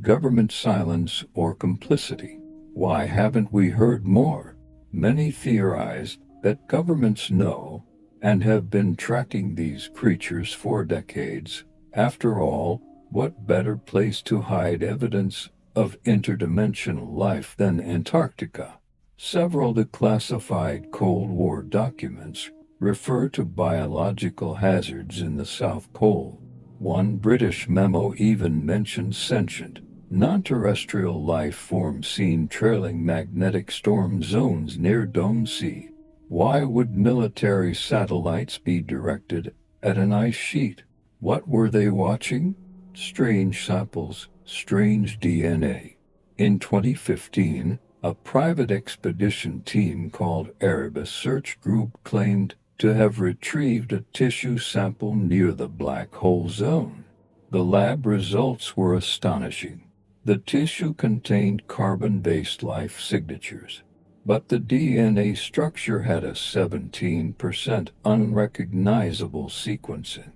Government silence or complicity? Why haven't we heard more? Many theorized that governments know and have been tracking these creatures for decades. After all, what better place to hide evidence of interdimensional life than Antarctica? Several declassified Cold War documents refer to biological hazards in the South Pole. One British memo even mentions sentient, non-terrestrial life forms seen trailing magnetic storm zones near Dome Sea. Why would military satellites be directed at an ice sheet? What were they watching? Strange samples, strange DNA. In 2015, a private expedition team called Erebus Search Group claimed to have retrieved a tissue sample near the black hole zone. The lab results were astonishing. The tissue contained carbon-based life signatures, but the DNA structure had a 17% unrecognizable sequencing.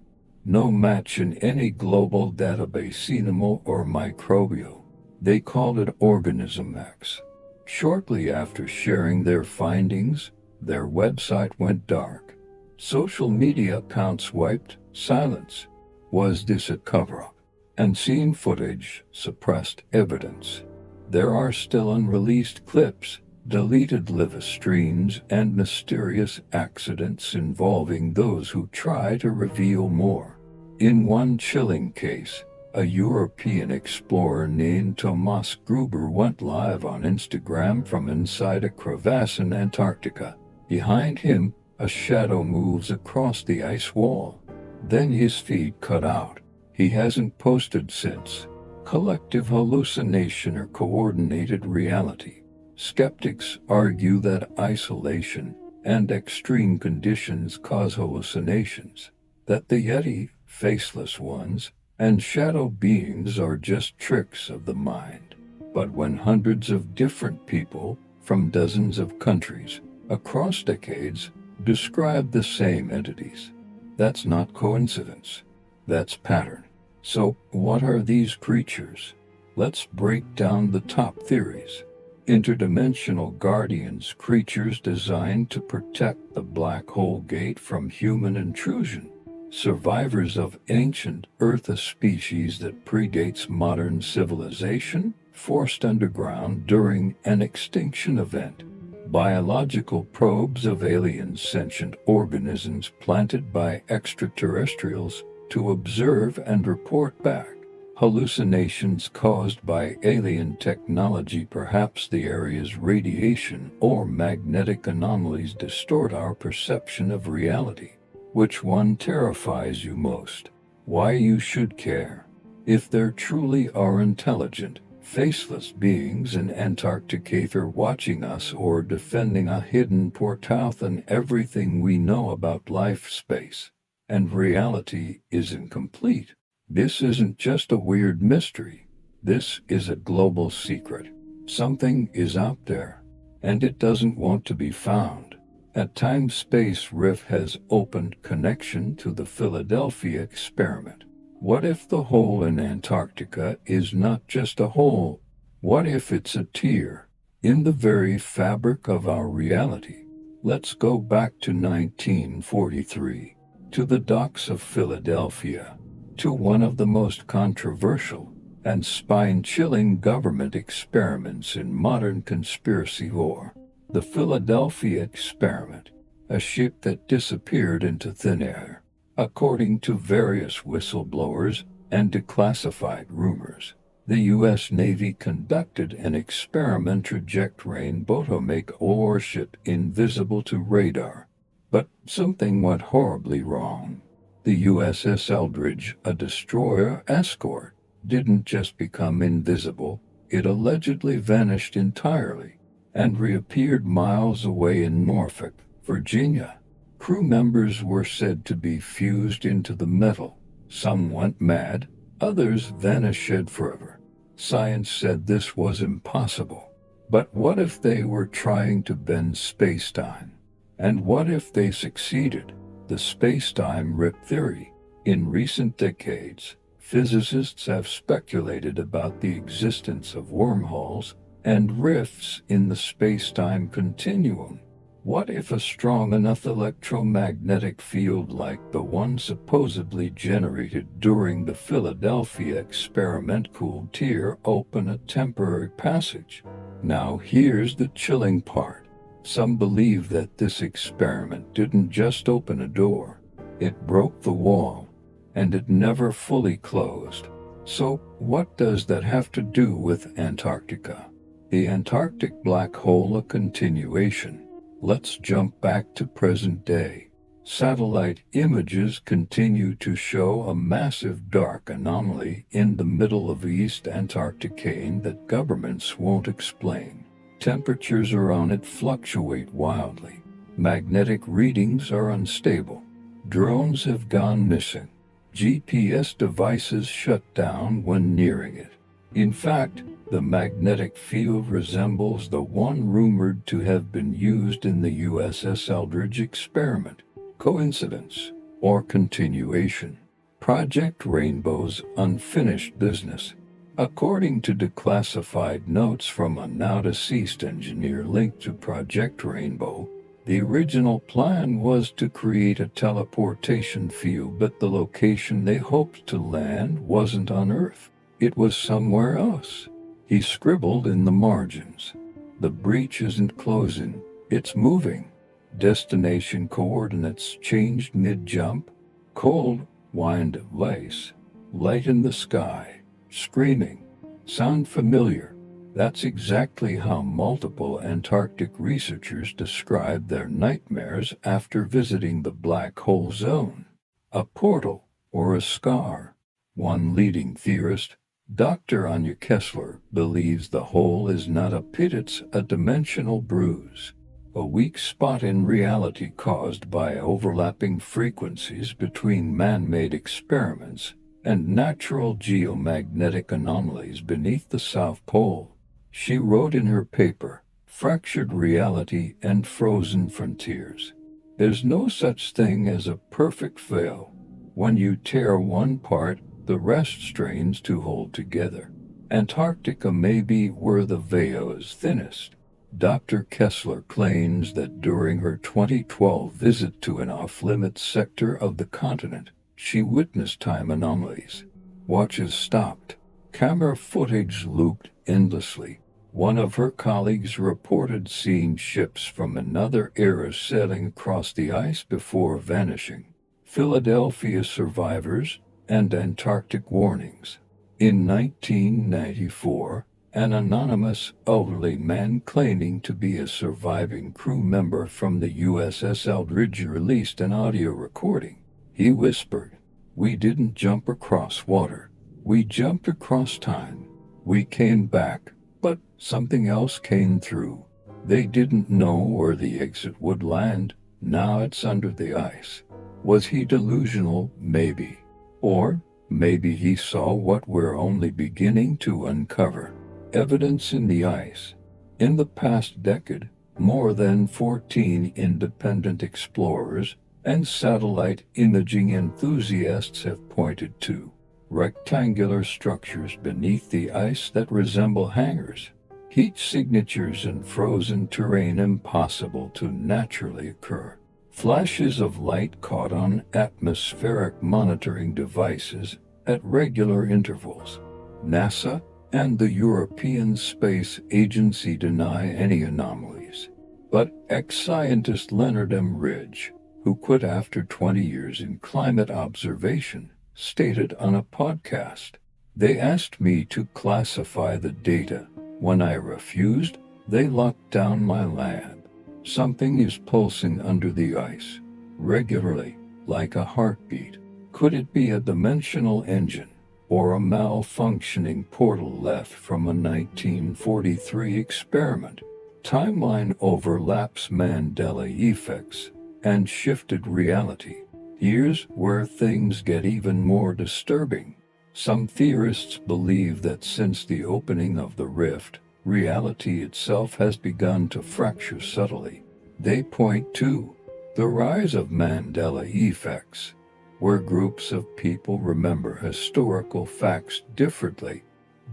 No match in any global database, animal or microbial. They called it Organism X. Shortly after sharing their findings, their website went dark. Social media accounts wiped. Silence. Was this a cover-up? Unseen footage, suppressed evidence. There are still unreleased clips, deleted live streams, and mysterious accidents involving those who try to reveal more. In one chilling case, a European explorer named Thomas Gruber went live on Instagram from inside a crevasse in Antarctica. Behind him, a shadow moves across the ice wall. Then his feed cut out. He hasn't posted since. Collective hallucination or coordinated reality? Skeptics argue that isolation and extreme conditions cause hallucinations, that the Yeti, faceless ones, and shadow beings are just tricks of the mind. But when hundreds of different people from dozens of countries across decades describe the same entities, that's not coincidence, that's pattern. So, what are these creatures? Let's break down the top theories. Interdimensional guardians, creatures designed to protect the black hole gate from human intrusion. Survivors of ancient Earth, a species that predates modern civilization, forced underground during an extinction event. Biological probes of alien sentient organisms planted by extraterrestrials to observe and report back. Hallucinations caused by alien technology, perhaps the area's radiation or magnetic anomalies distort our perception of reality. Which one terrifies you most? Why you should care? If there truly are intelligent, faceless beings in Antarctica watching us or defending a hidden portal, then everything we know about life, space, and reality is incomplete. This isn't just a weird mystery. This is a global secret. Something is out there, and it doesn't want to be found. A time-space rift has opened connection to the Philadelphia experiment. What if the hole in Antarctica is not just a hole? What if it's a tear in the very fabric of our reality? Let's go back to 1943, to the docks of Philadelphia, to one of the most controversial and spine-chilling government experiments in modern conspiracy lore. The Philadelphia experiment, a ship that disappeared into thin air. According to various whistleblowers and declassified rumors, the U.S. Navy conducted an experiment to traject rainbow to make a warship invisible to radar. But something went horribly wrong. The USS Eldridge, a destroyer escort, didn't just become invisible, it allegedly vanished entirely and reappeared miles away in Norfolk, Virginia. Crew members were said to be fused into the metal. Some went mad, others vanished forever. Science said this was impossible. But what if they were trying to bend space-time? And what if they succeeded? The space-time rift theory. In recent decades, physicists have speculated about the existence of wormholes and rifts in the space-time continuum. What if a strong enough electromagnetic field like the one supposedly generated during the Philadelphia experiment could tear open a temporary passage? Now here's the chilling part. Some believe that this experiment didn't just open a door, it broke the wall, and it never fully closed. So what does that have to do with Antarctica? The Antarctic black hole, a continuation. Let's jump back to present day. Satellite images continue to show a massive dark anomaly in the middle of East Antarctica that governments won't explain. Temperatures around it fluctuate wildly. Magnetic readings are unstable. Drones have gone missing. GPS devices shut down when nearing it. In fact, the magnetic field resembles the one rumored to have been used in the USS Eldridge experiment. Coincidence or continuation? Project Rainbow's unfinished business. According to declassified notes from a now-deceased engineer linked to Project Rainbow, the original plan was to create a teleportation field, but the location they hoped to land wasn't on Earth. It was somewhere else. He scribbled in the margins. The breach isn't closing, it's moving. Destination coordinates changed mid-jump. Cold, wind of ice. Light in the sky. Screaming. Sound familiar? That's exactly how multiple Antarctic researchers describe their nightmares after visiting the black hole zone. A portal or a scar. One leading theorist, Dr. Anya Kessler, believes the hole is not a pit, it's a dimensional bruise, a weak spot in reality caused by overlapping frequencies between man-made experiments and natural geomagnetic anomalies beneath the South Pole. She wrote in her paper, Fractured Reality and Frozen Frontiers, "There's no such thing as a perfect veil. When you tear one part, the rest strains to hold together. Antarctica may be where the veil is thinnest." Dr. Kessler claims that during her 2012 visit to an off-limits sector of the continent, she witnessed time anomalies. Watches stopped. Camera footage looped endlessly. One of her colleagues reported seeing ships from another era sailing across the ice before vanishing. Philadelphia survivors and Antarctic warnings. In 1994, an anonymous elderly man claiming to be a surviving crew member from the USS Eldridge released an audio recording. He whispered, "We didn't jump across water. We jumped across time. We came back, but something else came through. They didn't know where the exit would land. Now it's under the ice." Was he delusional? Maybe. Or maybe he saw what we're only beginning to uncover. Evidence in the ice. In the past decade, More than 14 independent explorers and satellite imaging enthusiasts have pointed to rectangular structures beneath the ice that resemble hangars, heat signatures and frozen terrain impossible to naturally occur. Flashes of light caught on atmospheric monitoring devices at regular intervals. NASA and the European Space Agency deny any anomalies. But ex-scientist Leonard M. Ridge, who quit after 20 years in climate observation, stated on a podcast, "They asked me to classify the data. When I refused, they locked down my lab. Something is pulsing under the ice, regularly, like a heartbeat. Could it be a dimensional engine, or a malfunctioning portal left from a 1943 experiment?" Timeline overlaps, Mandela effects, and shifted reality. Here's where things get even more disturbing. Some theorists believe that since the opening of the rift, reality itself has begun to fracture subtly. They point to the rise of Mandela effects, where groups of people remember historical facts differently.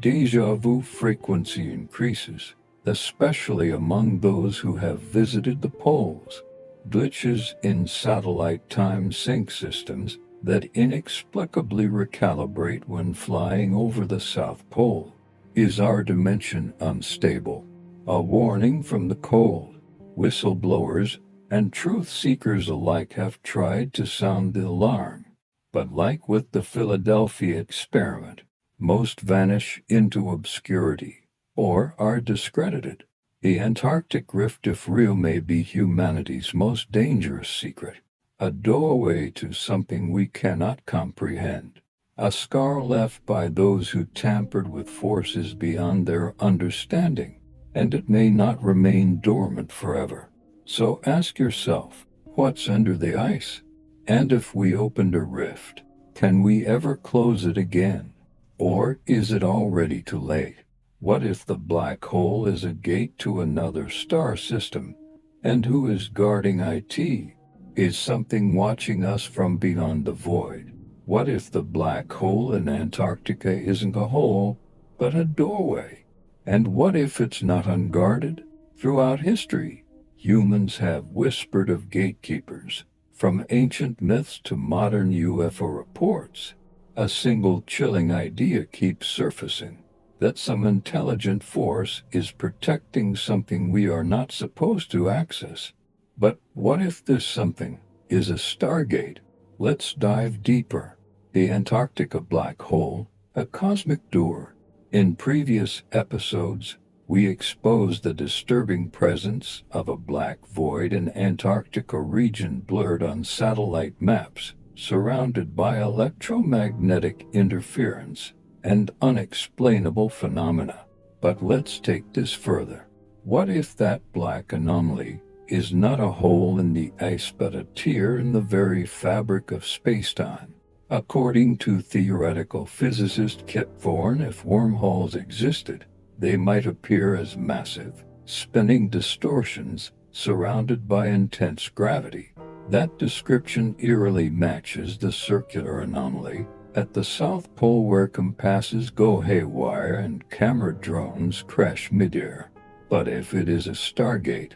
Déjà vu frequency increases, especially among those who have visited the poles. Glitches in satellite time sync systems that inexplicably recalibrate when flying over the South Pole. Is our dimension unstable? A warning from the cold. Whistleblowers and truth seekers alike have tried to sound the alarm. But like with the Philadelphia experiment, most vanish into obscurity or are discredited. The Antarctic rift, if real, may be humanity's most dangerous secret, a doorway to something we cannot comprehend, a scar left by those who tampered with forces beyond their understanding, and it may not remain dormant forever. So ask yourself, what's under the ice? And if we opened a rift, can we ever close it again? Or is it already too late? What if the black hole is a gate to another star system? And who is guarding it? Is something watching us from beyond the void? What if the black hole in Antarctica isn't a hole, but a doorway? And what if it's not unguarded? Throughout history, humans have whispered of gatekeepers, from ancient myths to modern UFO reports. A single chilling idea keeps surfacing, that some intelligent force is protecting something we are not supposed to access. But what if this something is a stargate? Let's dive deeper. The Antarctica black hole, a cosmic door. In previous episodes, we exposed the disturbing presence of a black void in Antarctica region blurred on satellite maps, surrounded by electromagnetic interference and unexplainable phenomena. But let's take this further. What if that black anomaly is not a hole in the ice but a tear in the very fabric of space-time? According to theoretical physicist Kip Thorne, if wormholes existed, they might appear as massive, spinning distortions surrounded by intense gravity. That description eerily matches the circular anomaly at the South Pole, where compasses go haywire and camera drones crash midair. But if it is a stargate,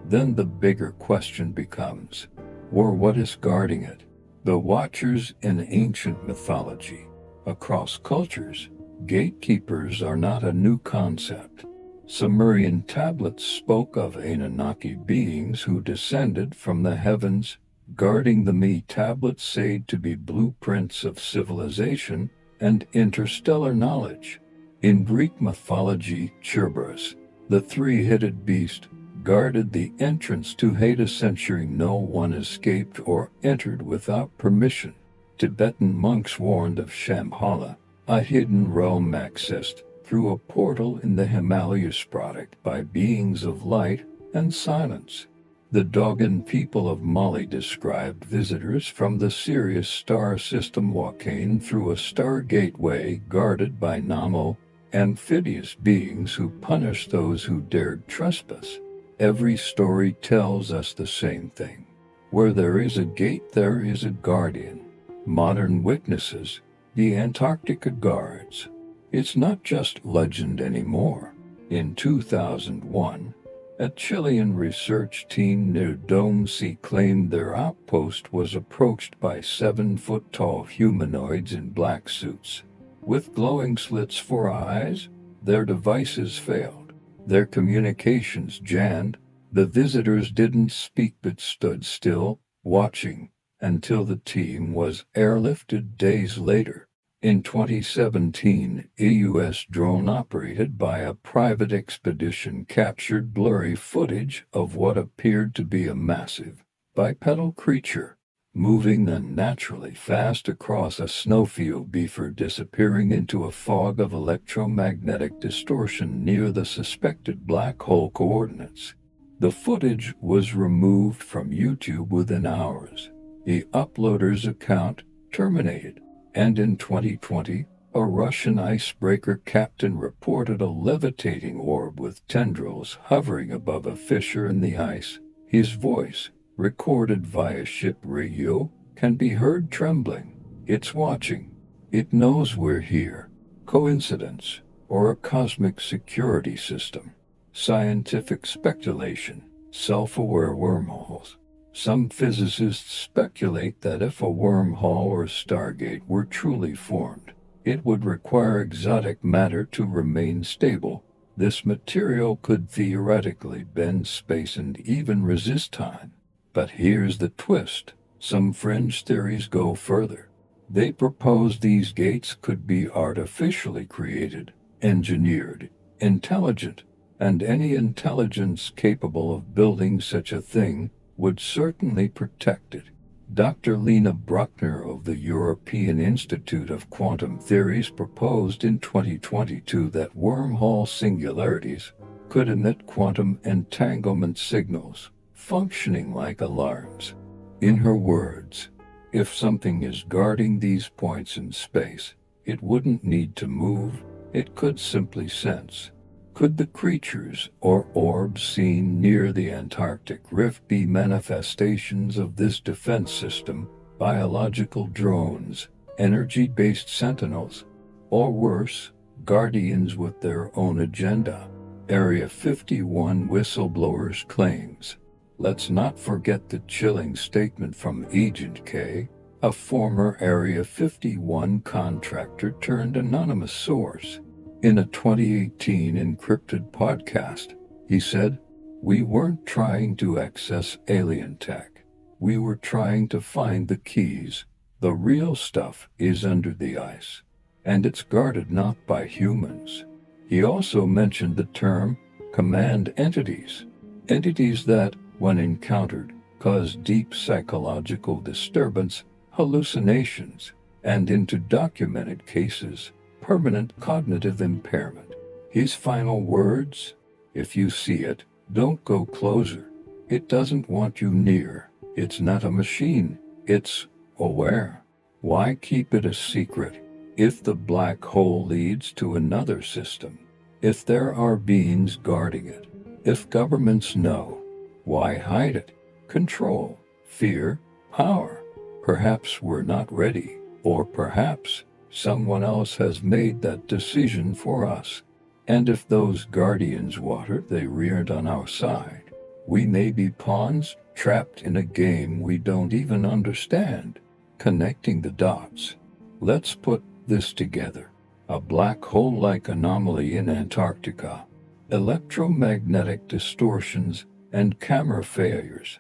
then the bigger question becomes, what is guarding it? The Watchers in ancient mythology. Across cultures, gatekeepers are not a new concept. Sumerian tablets spoke of Anunnaki beings who descended from the heavens, guarding the Me tablets said to be blueprints of civilization and interstellar knowledge. In Greek mythology, Cerberus, the three-headed beast, guarded the entrance to Hades, ensuring no one escaped or entered without permission. Tibetan monks warned of Shambhala, a hidden realm accessed through a portal in the Himalayas, product by beings of light and silence. The Dogon people of Mali described visitors from the Sirius star system walking through a star gateway guarded by Namo, amphibious beings who punished those who dared trespass. Every story tells us the same thing. Where there is a gate, there is a guardian. Modern witnesses, the Antarctica guards. It's not just legend anymore. In 2001, a Chilean research team near Dome C claimed their outpost was approached by 7-foot-tall humanoids in black suits. With glowing slits for eyes, their devices failed. Their communications jammed. The visitors didn't speak but stood still, watching, until the team was airlifted days later. In 2017, a U.S. drone operated by a private expedition captured blurry footage of what appeared to be a massive, bipedal creature, moving unnaturally fast across a snowfield before disappearing into a fog of electromagnetic distortion near the suspected black hole coordinates. The footage was removed from YouTube within hours. The uploader's account terminated. And in 2020, a Russian icebreaker captain reported a levitating orb with tendrils hovering above a fissure in the ice. His voice, recorded via ship radio, can be heard trembling. It's watching. It knows we're here. Coincidence, or a cosmic security system? Scientific speculation, self-aware wormholes. Some physicists speculate that if a wormhole or stargate were truly formed, it would require exotic matter to remain stable. This material could theoretically bend space and even resist time. But here's the twist. Some fringe theories go further. They propose these gates could be artificially created, engineered, intelligent, and any intelligence capable of building such a thing would certainly protect it. Dr. Lena Bruckner of the European Institute of Quantum Theories proposed in 2022 that wormhole singularities could emit quantum entanglement signals, functioning like alarms. In her words, if something is guarding these points in space, it wouldn't need to move, it could simply sense. Could the creatures or orbs seen near the Antarctic rift be manifestations of this defense system, biological drones, energy-based sentinels, or worse, guardians with their own agenda? Area 51 whistleblowers claims. Let's not forget the chilling statement from Agent K, a former Area 51 contractor turned anonymous source. In a 2018 encrypted podcast, he said, "We weren't trying to access alien tech. We were trying to find the keys. The real stuff is under the ice, and it's guarded not by humans." He also mentioned the term command entities, entities that, when encountered, cause deep psychological disturbance, hallucinations, and into documented cases, permanent cognitive impairment. His final words: if you see it, don't go closer. It doesn't want you near. It's not a machine. It's aware. Why keep it a secret? If the black hole leads to another system, if there are beings guarding it, if governments know, why hide it? Control, fear, power. Perhaps we're not ready, or perhaps someone else has made that decision for us. And if those guardians water they reared on our side, we may be pawns trapped in a game we don't even understand. Connecting the dots. Let's put this together. A black hole-like anomaly in Antarctica. Electromagnetic distortions and camera failures.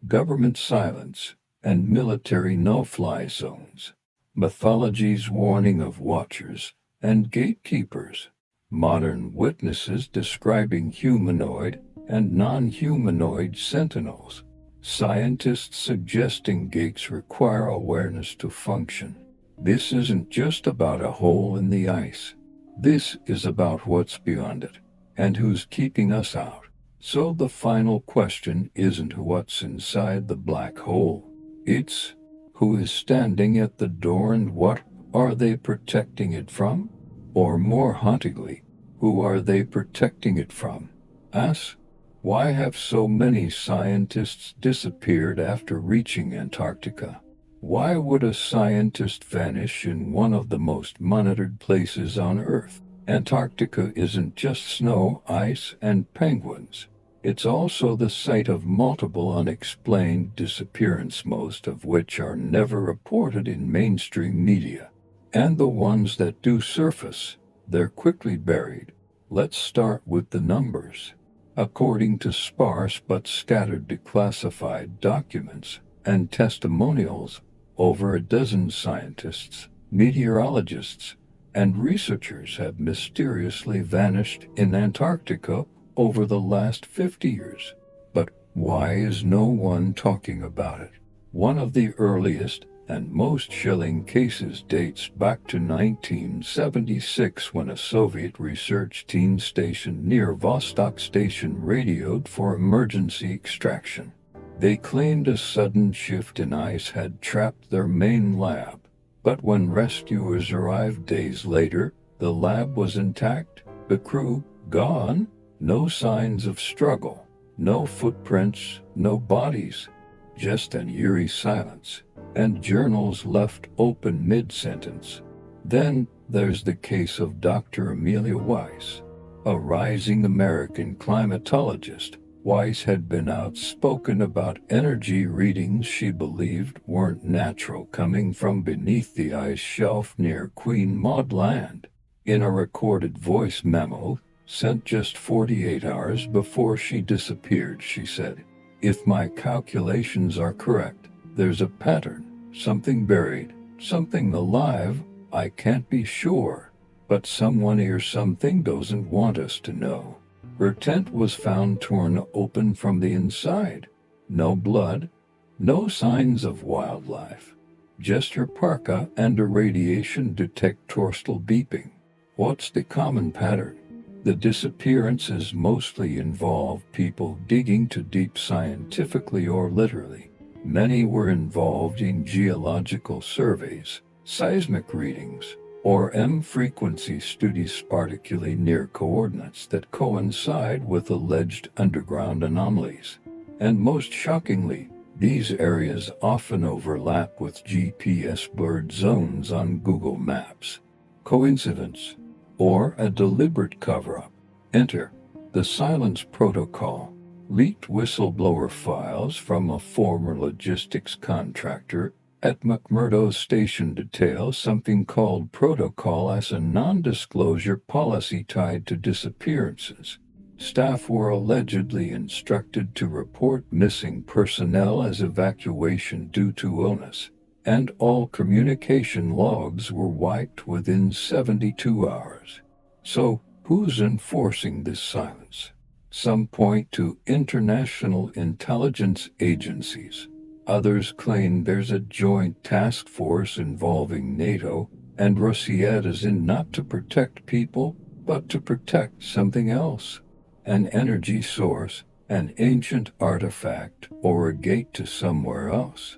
Government silence and military no-fly zones. Mythology's warning of watchers and gatekeepers. Modern witnesses describing humanoid and non-humanoid sentinels. Scientists suggesting gates require awareness to function. This isn't just about a hole in the ice. This is about what's beyond it, and who's keeping us out. So the final question isn't what's inside the black hole. It's who is standing at the door and what are they protecting it from? Or more hauntingly, who are they protecting it from? Us? Why have so many scientists disappeared after reaching Antarctica? Why would a scientist vanish in one of the most monitored places on Earth? Antarctica isn't just snow, ice, and penguins. It's also the site of multiple unexplained disappearances, most of which are never reported in mainstream media. And the ones that do surface, they're quickly buried. Let's start with the numbers. According to sparse but scattered declassified documents and testimonials, over a dozen scientists, meteorologists, and researchers have mysteriously vanished in Antarctica over the last 50 years. But why is no one talking about it? One of the earliest and most chilling cases dates back to 1976, when a Soviet research team stationed near Vostok Station radioed for emergency extraction. They claimed a sudden shift in ice had trapped their main lab, but when rescuers arrived days later, the lab was intact, the crew gone, no signs of struggle, no footprints, no bodies, just an eerie silence, and journals left open mid-sentence. Then there's the case of Dr. Amelia Weiss, a rising American climatologist. Weiss had been outspoken about energy readings she believed weren't natural, coming from beneath the ice shelf near Queen Maud Land. In a recorded voice memo sent just 48 hours before she disappeared, she said, "If my calculations are correct, there's a pattern, something buried, something alive. I can't be sure, but someone or something doesn't want us to know." Her tent was found torn open from the inside. No blood, no signs of wildlife, just her parka and a radiation detector still beeping. What's the common pattern? The disappearances mostly involve people digging too deep scientifically or literally. Many were involved in geological surveys, seismic readings, or M-frequency studies, particularly near coordinates that coincide with alleged underground anomalies. And most shockingly, these areas often overlap with GPS blurred zones on Google Maps. Coincidence? Or a deliberate cover-up? Enter the Silence Protocol. Leaked whistleblower files from a former logistics contractor at McMurdo Station detail something called Protocol as a non-disclosure policy tied to disappearances. Staff were allegedly instructed to report missing personnel as evacuation due to illness, and all communication logs were wiped within 72 hours. So, who's enforcing this silence? Some point to international intelligence agencies. Others claim there's a joint task force involving NATO and Russia, as in not to protect people, but to protect something else. An energy source, an ancient artifact, or a gate to somewhere else.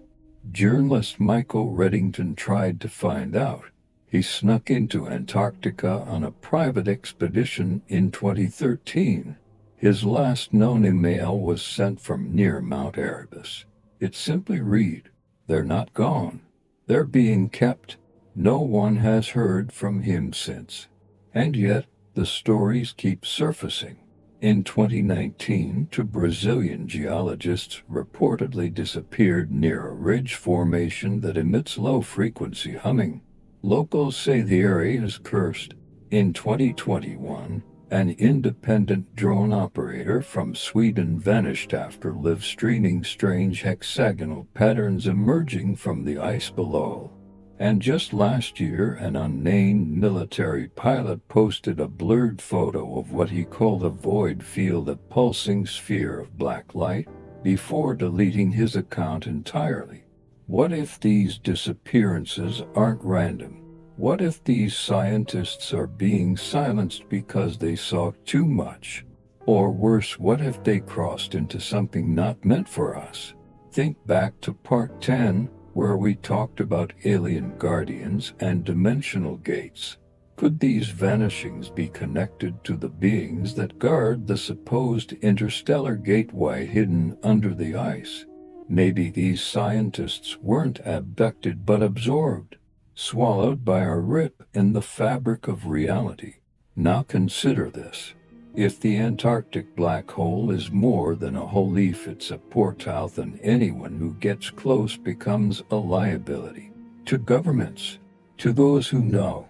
Journalist Michael Reddington tried to find out. He snuck into Antarctica on a private expedition in 2013. His last known email was sent from near Mount Erebus. It simply read, "They're not gone. They're being kept." No one has heard from him since. And yet, the stories keep surfacing. In 2019, two Brazilian geologists reportedly disappeared near a ridge formation that emits low-frequency humming. Locals say the area is cursed. In 2021, an independent drone operator from Sweden vanished after live streaming strange hexagonal patterns emerging from the ice below. And just last year, an unnamed military pilot posted a blurred photo of what he called a void field, a pulsing sphere of black light, before deleting his account entirely. What if these disappearances aren't random? What if these scientists are being silenced because they saw too much? Or worse, what if they crossed into something not meant for us? Think back to part 10, where we talked about alien guardians and dimensional gates. Could these vanishings be connected to the beings that guard the supposed interstellar gateway hidden under the ice? Maybe these scientists weren't abducted but absorbed, swallowed by a rip in the fabric of reality. Now consider this. If the Antarctic black hole is more than a whole leaf, it's a portal, then anyone who gets close becomes a liability. To governments, to those who know,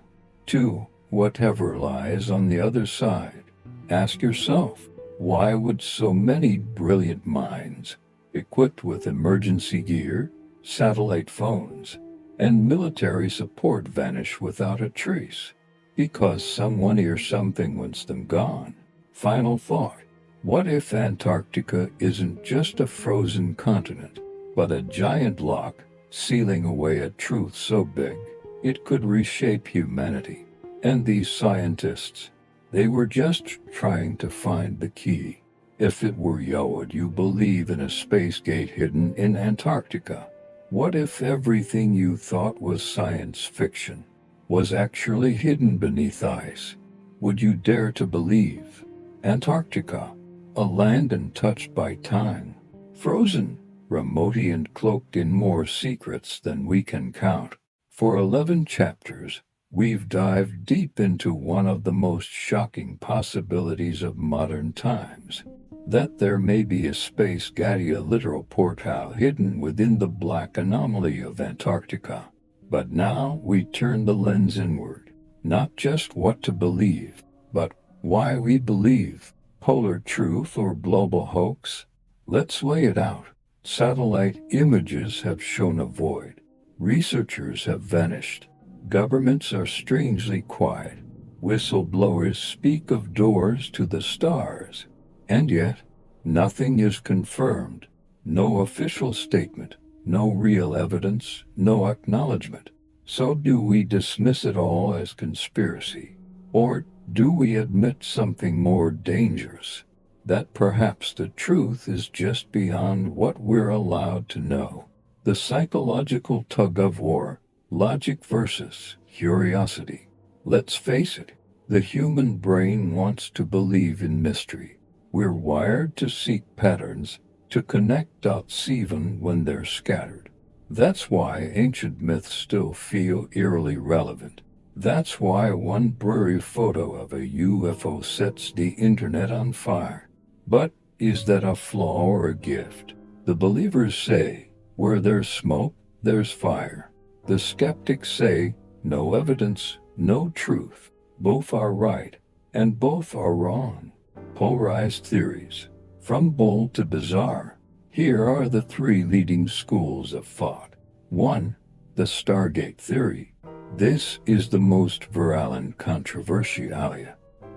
to whatever lies on the other side. Ask yourself, why would so many brilliant minds, equipped with emergency gear, satellite phones, and military support, vanish without a trace? Because someone or something wants them gone. Final thought. What if Antarctica isn't just a frozen continent, but a giant lock sealing away a truth so big it could reshape humanity? And these scientists, they were just trying to find the key. If it were you, would you believe in a space gate hidden in Antarctica? What if everything you thought was science fiction was actually hidden beneath ice? Would you dare to believe? Antarctica, a land untouched by time, frozen, remote, and cloaked in more secrets than we can count. For 11 chapters, we've dived deep into one of the most shocking possibilities of modern times, that there may be a space gate, a literal portal hidden within the black anomaly of Antarctica. But now we turn the lens inward, not just what to believe, but why we believe. Polar truth or global hoax? Let's lay it out. Satellite images have shown a void. Researchers have vanished. Governments are strangely quiet. Whistleblowers speak of doors to the stars. And yet, nothing is confirmed. No official statement, no real evidence, no acknowledgement. So do we dismiss it all as conspiracy? Or do we admit something more dangerous? That perhaps the truth is just beyond what we're allowed to know. The psychological tug-of-war. Logic versus curiosity. Let's face it, the human brain wants to believe in mystery. We're wired to seek patterns, to connect dots even when they're scattered. That's why ancient myths still feel eerily relevant. That's why one blurry photo of a UFO sets the internet on fire. But is that a flaw or a gift? The believers say, where there's smoke, there's fire. The skeptics say, no evidence, no truth. Both are right, and both are wrong. Polarized theories. From bold to bizarre. Here are the 3 leading schools of thought. 1. The Stargate theory. This is the most viral and controversial.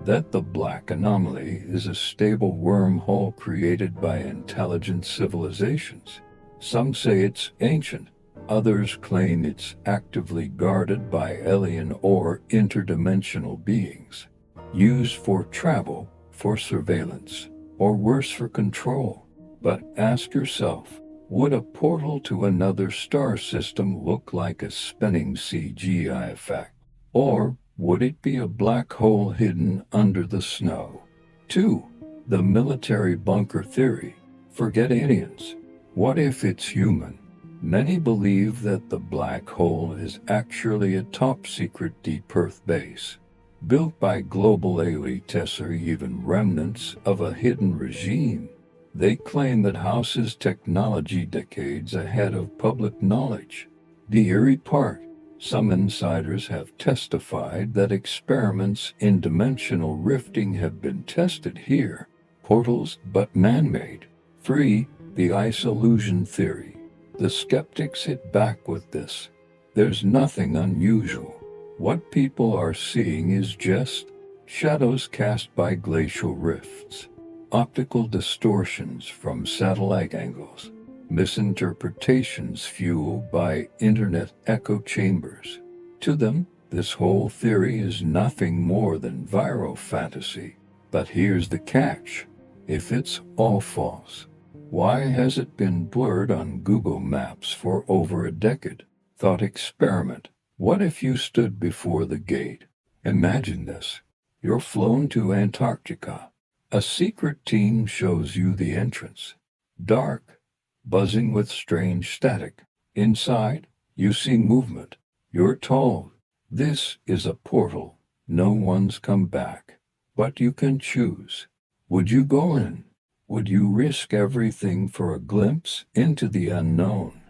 That the black anomaly is a stable wormhole created by intelligent civilizations. Some say it's ancient. Others claim it's actively guarded by alien or interdimensional beings, used for travel, for surveillance, or worse, for control. But ask yourself, would a portal to another star system look like a spinning CGI effect? Or would it be a black hole hidden under the snow? 2. The military bunker theory. Forget aliens. What if it's human? Many believe that the black hole is actually a top-secret deep Earth base, built by global elites or even remnants of a hidden regime. They claim that houses technology decades ahead of public knowledge. The eerie part, some insiders have testified that experiments in dimensional rifting have been tested here. Portals, but man-made. 3. The ice illusion theory. The skeptics hit back with this. There's nothing unusual. What people are seeing is just shadows cast by glacial rifts, optical distortions from satellite angles, misinterpretations fueled by internet echo chambers. To them, this whole theory is nothing more than viral fantasy. But here's the catch. If it's all false, why has it been blurred on Google Maps for over a decade? Thought experiment. What if you stood before the gate Imagine this. You're flown to Antarctica. A secret team shows you the entrance. Dark, buzzing with strange static. Inside, you see movement. You're told, this is a portal. No one's come back. But you can choose. Would you go in? Would you risk everything for a glimpse into the unknown?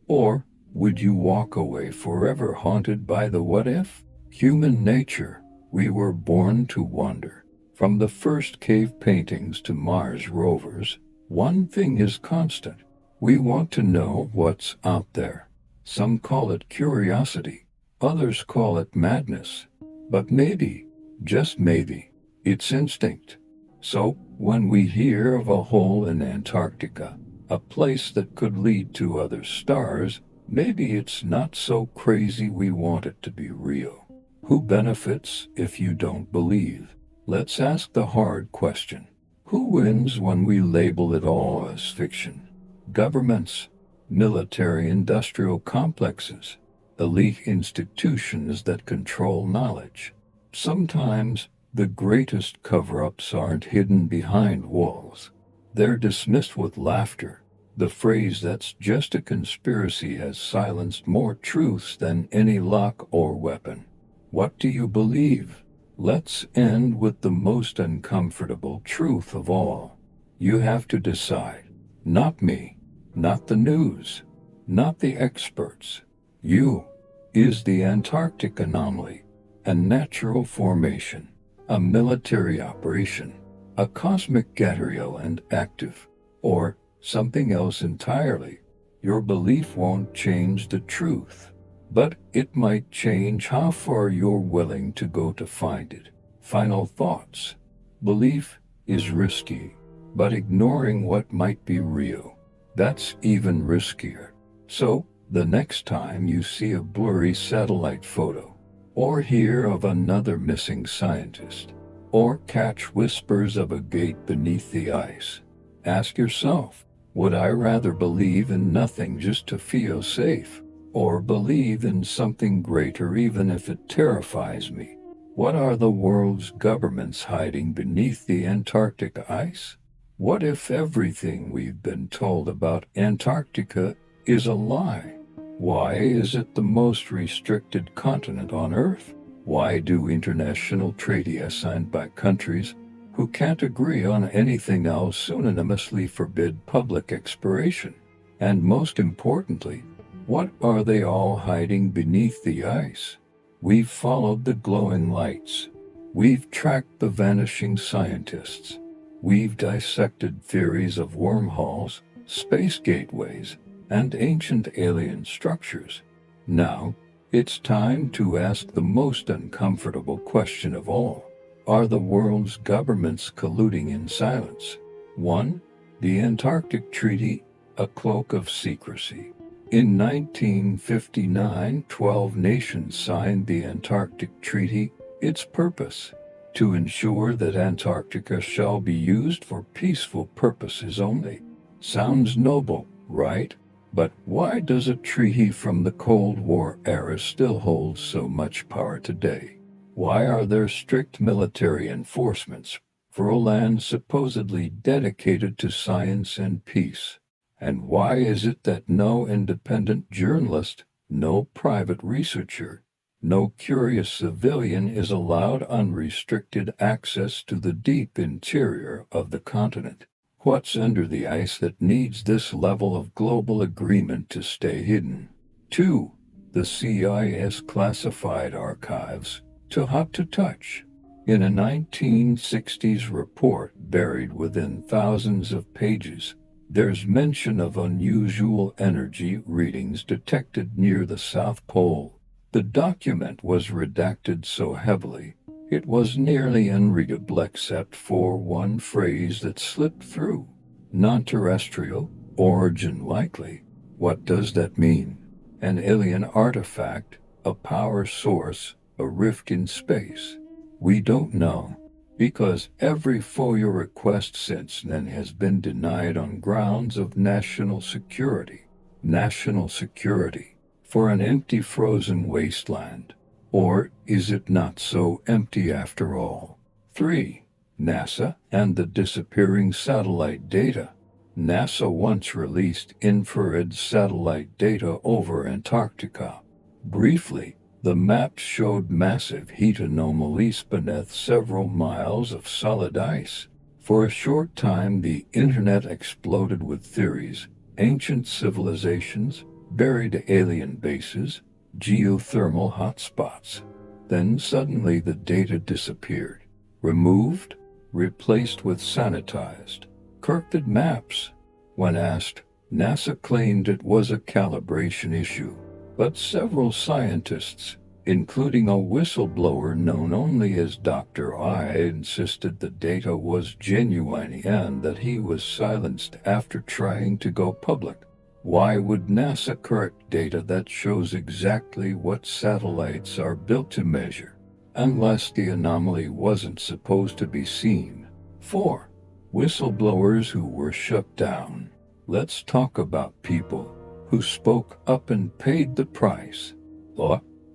Or would you walk away forever haunted by the what if? Human nature, we were born to wonder. From the first cave paintings to Mars rovers, one thing is constant. We want to know what's out there. Some call it curiosity, others call it madness. But maybe, just maybe, it's instinct. So, when we hear of a hole in Antarctica, a place that could lead to other stars, maybe it's not so crazy we want it to be real. Who benefits if you don't believe? Let's ask the hard question. Who wins when we label it all as fiction? Governments, military-industrial complexes, elite institutions that control knowledge. Sometimes, the greatest cover-ups aren't hidden behind walls. They're dismissed with laughter. The phrase "that's just a conspiracy" has silenced more truths than any lock or weapon. What do you believe? Let's end with the most uncomfortable truth of all. You have to decide. Not me, not the news, not the experts. You. Is the Antarctic anomaly a natural formation, a military operation, a cosmic gatero and active, or something else entirely? Your belief won't change the truth, but it might change how far you're willing to go to find it. Final thoughts. Belief is risky, but ignoring what might be real, that's even riskier. So, the next time you see a blurry satellite photo, or hear of another missing scientist, or catch whispers of a gate beneath the ice, ask yourself, would I rather believe in nothing just to feel safe, or believe in something greater even if it terrifies me? What are the world's governments hiding beneath the Antarctic ice? What if everything we've been told about Antarctica is a lie? Why is it the most restricted continent on Earth? Why do international treaties signed by countries who can't agree on anything else unanimously forbid public exploration? And most importantly, what are they all hiding beneath the ice? We've followed the glowing lights. We've tracked the vanishing scientists. We've dissected theories of wormholes, space gateways, and ancient alien structures. Now, it's time to ask the most uncomfortable question of all. Are the world's governments colluding in silence? 1. The Antarctic Treaty, a cloak of secrecy. In 1959, 12 nations signed the Antarctic Treaty. Its purpose: to ensure that Antarctica shall be used for peaceful purposes only. Sounds noble, right? But why does a treaty from the Cold War era still hold so much power today? Why are there strict military enforcements for a land supposedly dedicated to science and peace? And why is it that no independent journalist, no private researcher, no curious civilian is allowed unrestricted access to the deep interior of the continent? What's under the ice that needs this level of global agreement to stay hidden? 2. The CIA's classified archives, too hot to touch. In a 1960s report buried within thousands of pages, there's mention of unusual energy readings detected near the South Pole. The document was redacted so heavily, it was nearly unreadable except for one phrase that slipped through. Non-terrestrial, origin likely. What does that mean? An alien artifact, a power source, a rift in space? We don't know, because every FOIA request since then has been denied on grounds of national security. National security for an empty frozen wasteland. Or is it not so empty after all? 3. NASA and the disappearing satellite data. NASA once released infrared satellite data over Antarctica. Briefly, the maps showed massive heat anomalies beneath several miles of solid ice. For a short time, the internet exploded with theories: ancient civilizations, buried alien bases, geothermal hotspots. Then suddenly the data disappeared. Removed, replaced with sanitized, corrupted maps. When asked, NASA claimed it was a calibration issue. But several scientists, including a whistleblower known only as Dr. I, insisted the data was genuine and that he was silenced after trying to go public. Why would NASA correct data that shows exactly what satellites are built to measure, unless the anomaly wasn't supposed to be seen? 4. Whistleblowers who were shut down. Let's talk about people who spoke up and paid the price.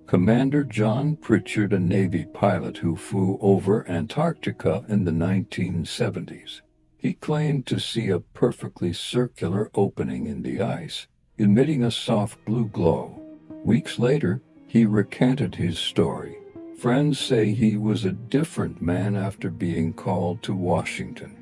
Commander John Pritchard, a Navy pilot who flew over Antarctica in the 1970s. He claimed to see a perfectly circular opening in the ice, emitting a soft blue glow. Weeks later, he recanted his story. Friends say he was a different man after being called to Washington.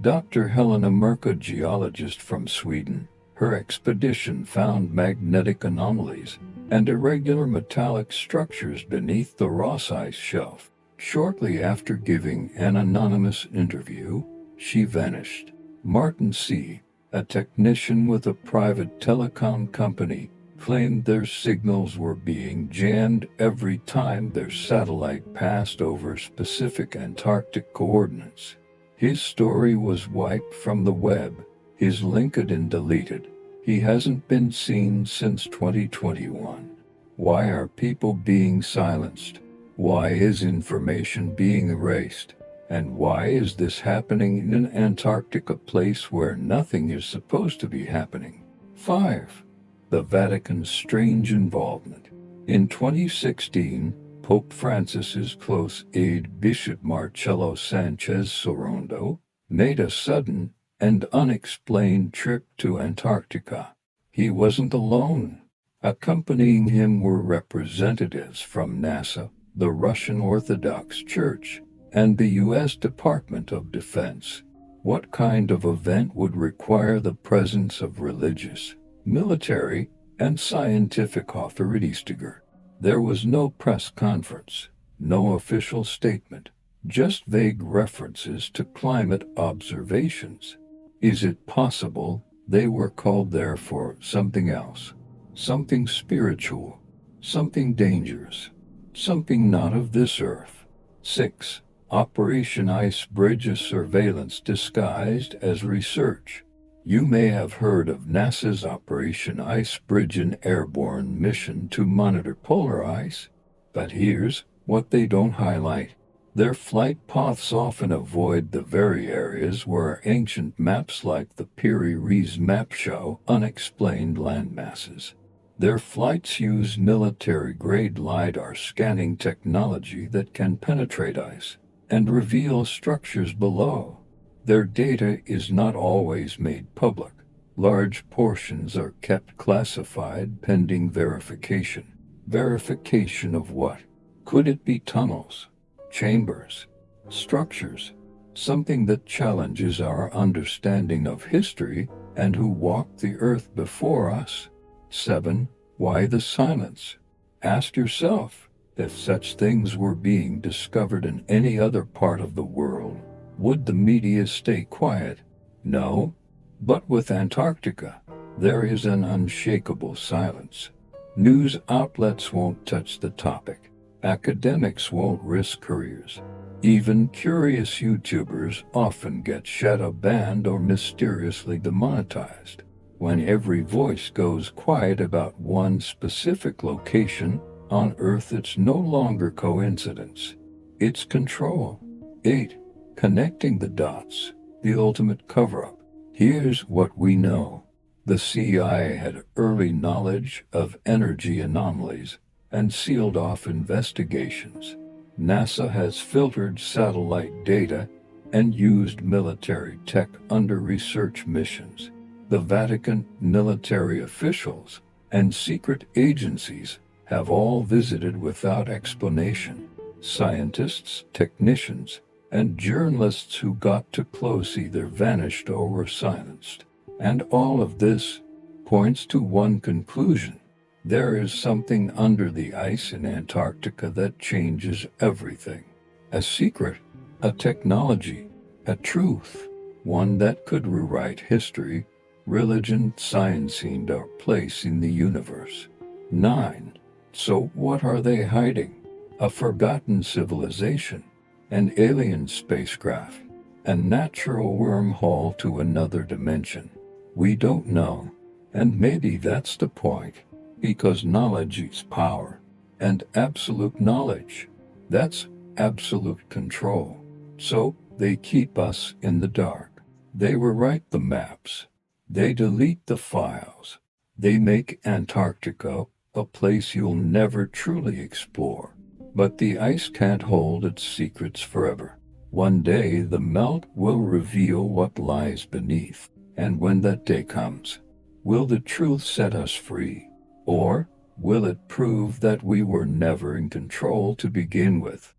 Dr. Helena Merk, a geologist from Sweden, her expedition found magnetic anomalies and irregular metallic structures beneath the Ross Ice Shelf. Shortly after giving an anonymous interview, she vanished. Martin C., a technician with a private telecom company, claimed their signals were being jammed every time their satellite passed over specific Antarctic coordinates. His story was wiped from the web, his LinkedIn deleted. He hasn't been seen since 2021. Why are people being silenced? Why is information being erased? And why is this happening in Antarctica, a place where nothing is supposed to be happening? 5. The Vatican's strange involvement. In 2016, Pope Francis's close aide Bishop Marcello Sanchez Sorondo made a sudden and unexplained trip to Antarctica. He wasn't alone. Accompanying him were representatives from NASA, the Russian Orthodox Church, and the U.S. Department of Defense. What kind of event would require the presence of religious, military, and scientific authorities to go? There was no press conference, no official statement, just vague references to climate observations. Is it possible they were called there for something else? Something spiritual, something dangerous, something not of this earth? 6. Operation Ice Bridge, a surveillance disguised as research. You may have heard of NASA's Operation Ice Bridge, an airborne mission to monitor polar ice. But here's what they don't highlight. Their flight paths often avoid the very areas where ancient maps like the Piri Reis map show unexplained landmasses. Their flights use military-grade LiDAR scanning technology that can penetrate ice and reveal structures below. Their data is not always made public. Large portions are kept classified pending verification. Verification of what? Could it be tunnels, chambers, structures? Something that challenges our understanding of history and who walked the earth before us. 7. Why the silence? Ask yourself, if such things were being discovered in any other part of the world, would the media stay quiet? No. But with Antarctica, there is an unshakable silence. News outlets won't touch the topic. Academics won't risk careers. Even curious YouTubers often get shadow banned or mysteriously demonetized. When every voice goes quiet about one specific location on Earth, it's no longer coincidence. It's control. 8. Connecting the dots, the ultimate cover-up. Here's what we know. The CIA had early knowledge of energy anomalies and sealed off investigations. NASA has filtered satellite data and used military tech under research missions. The Vatican, military officials, and secret agencies have all visited without explanation. Scientists, technicians, and journalists who got too close either vanished or were silenced. And all of this points to one conclusion. There is something under the ice in Antarctica that changes everything. A secret, a technology, a truth, one that could rewrite history, religion, science, and our place in the universe. 9. So what are they hiding? A forgotten civilization, an alien spacecraft, a natural wormhole to another dimension. We don't know, and maybe that's the point, because knowledge is power, and absolute knowledge, that's absolute control. So they keep us in the dark. They rewrite the maps. They delete the files. They make Antarctica a place you'll never truly explore. But the ice can't hold its secrets forever. One day the melt will reveal what lies beneath. And when that day comes, will the truth set us free? Or will it prove that we were never in control to begin with?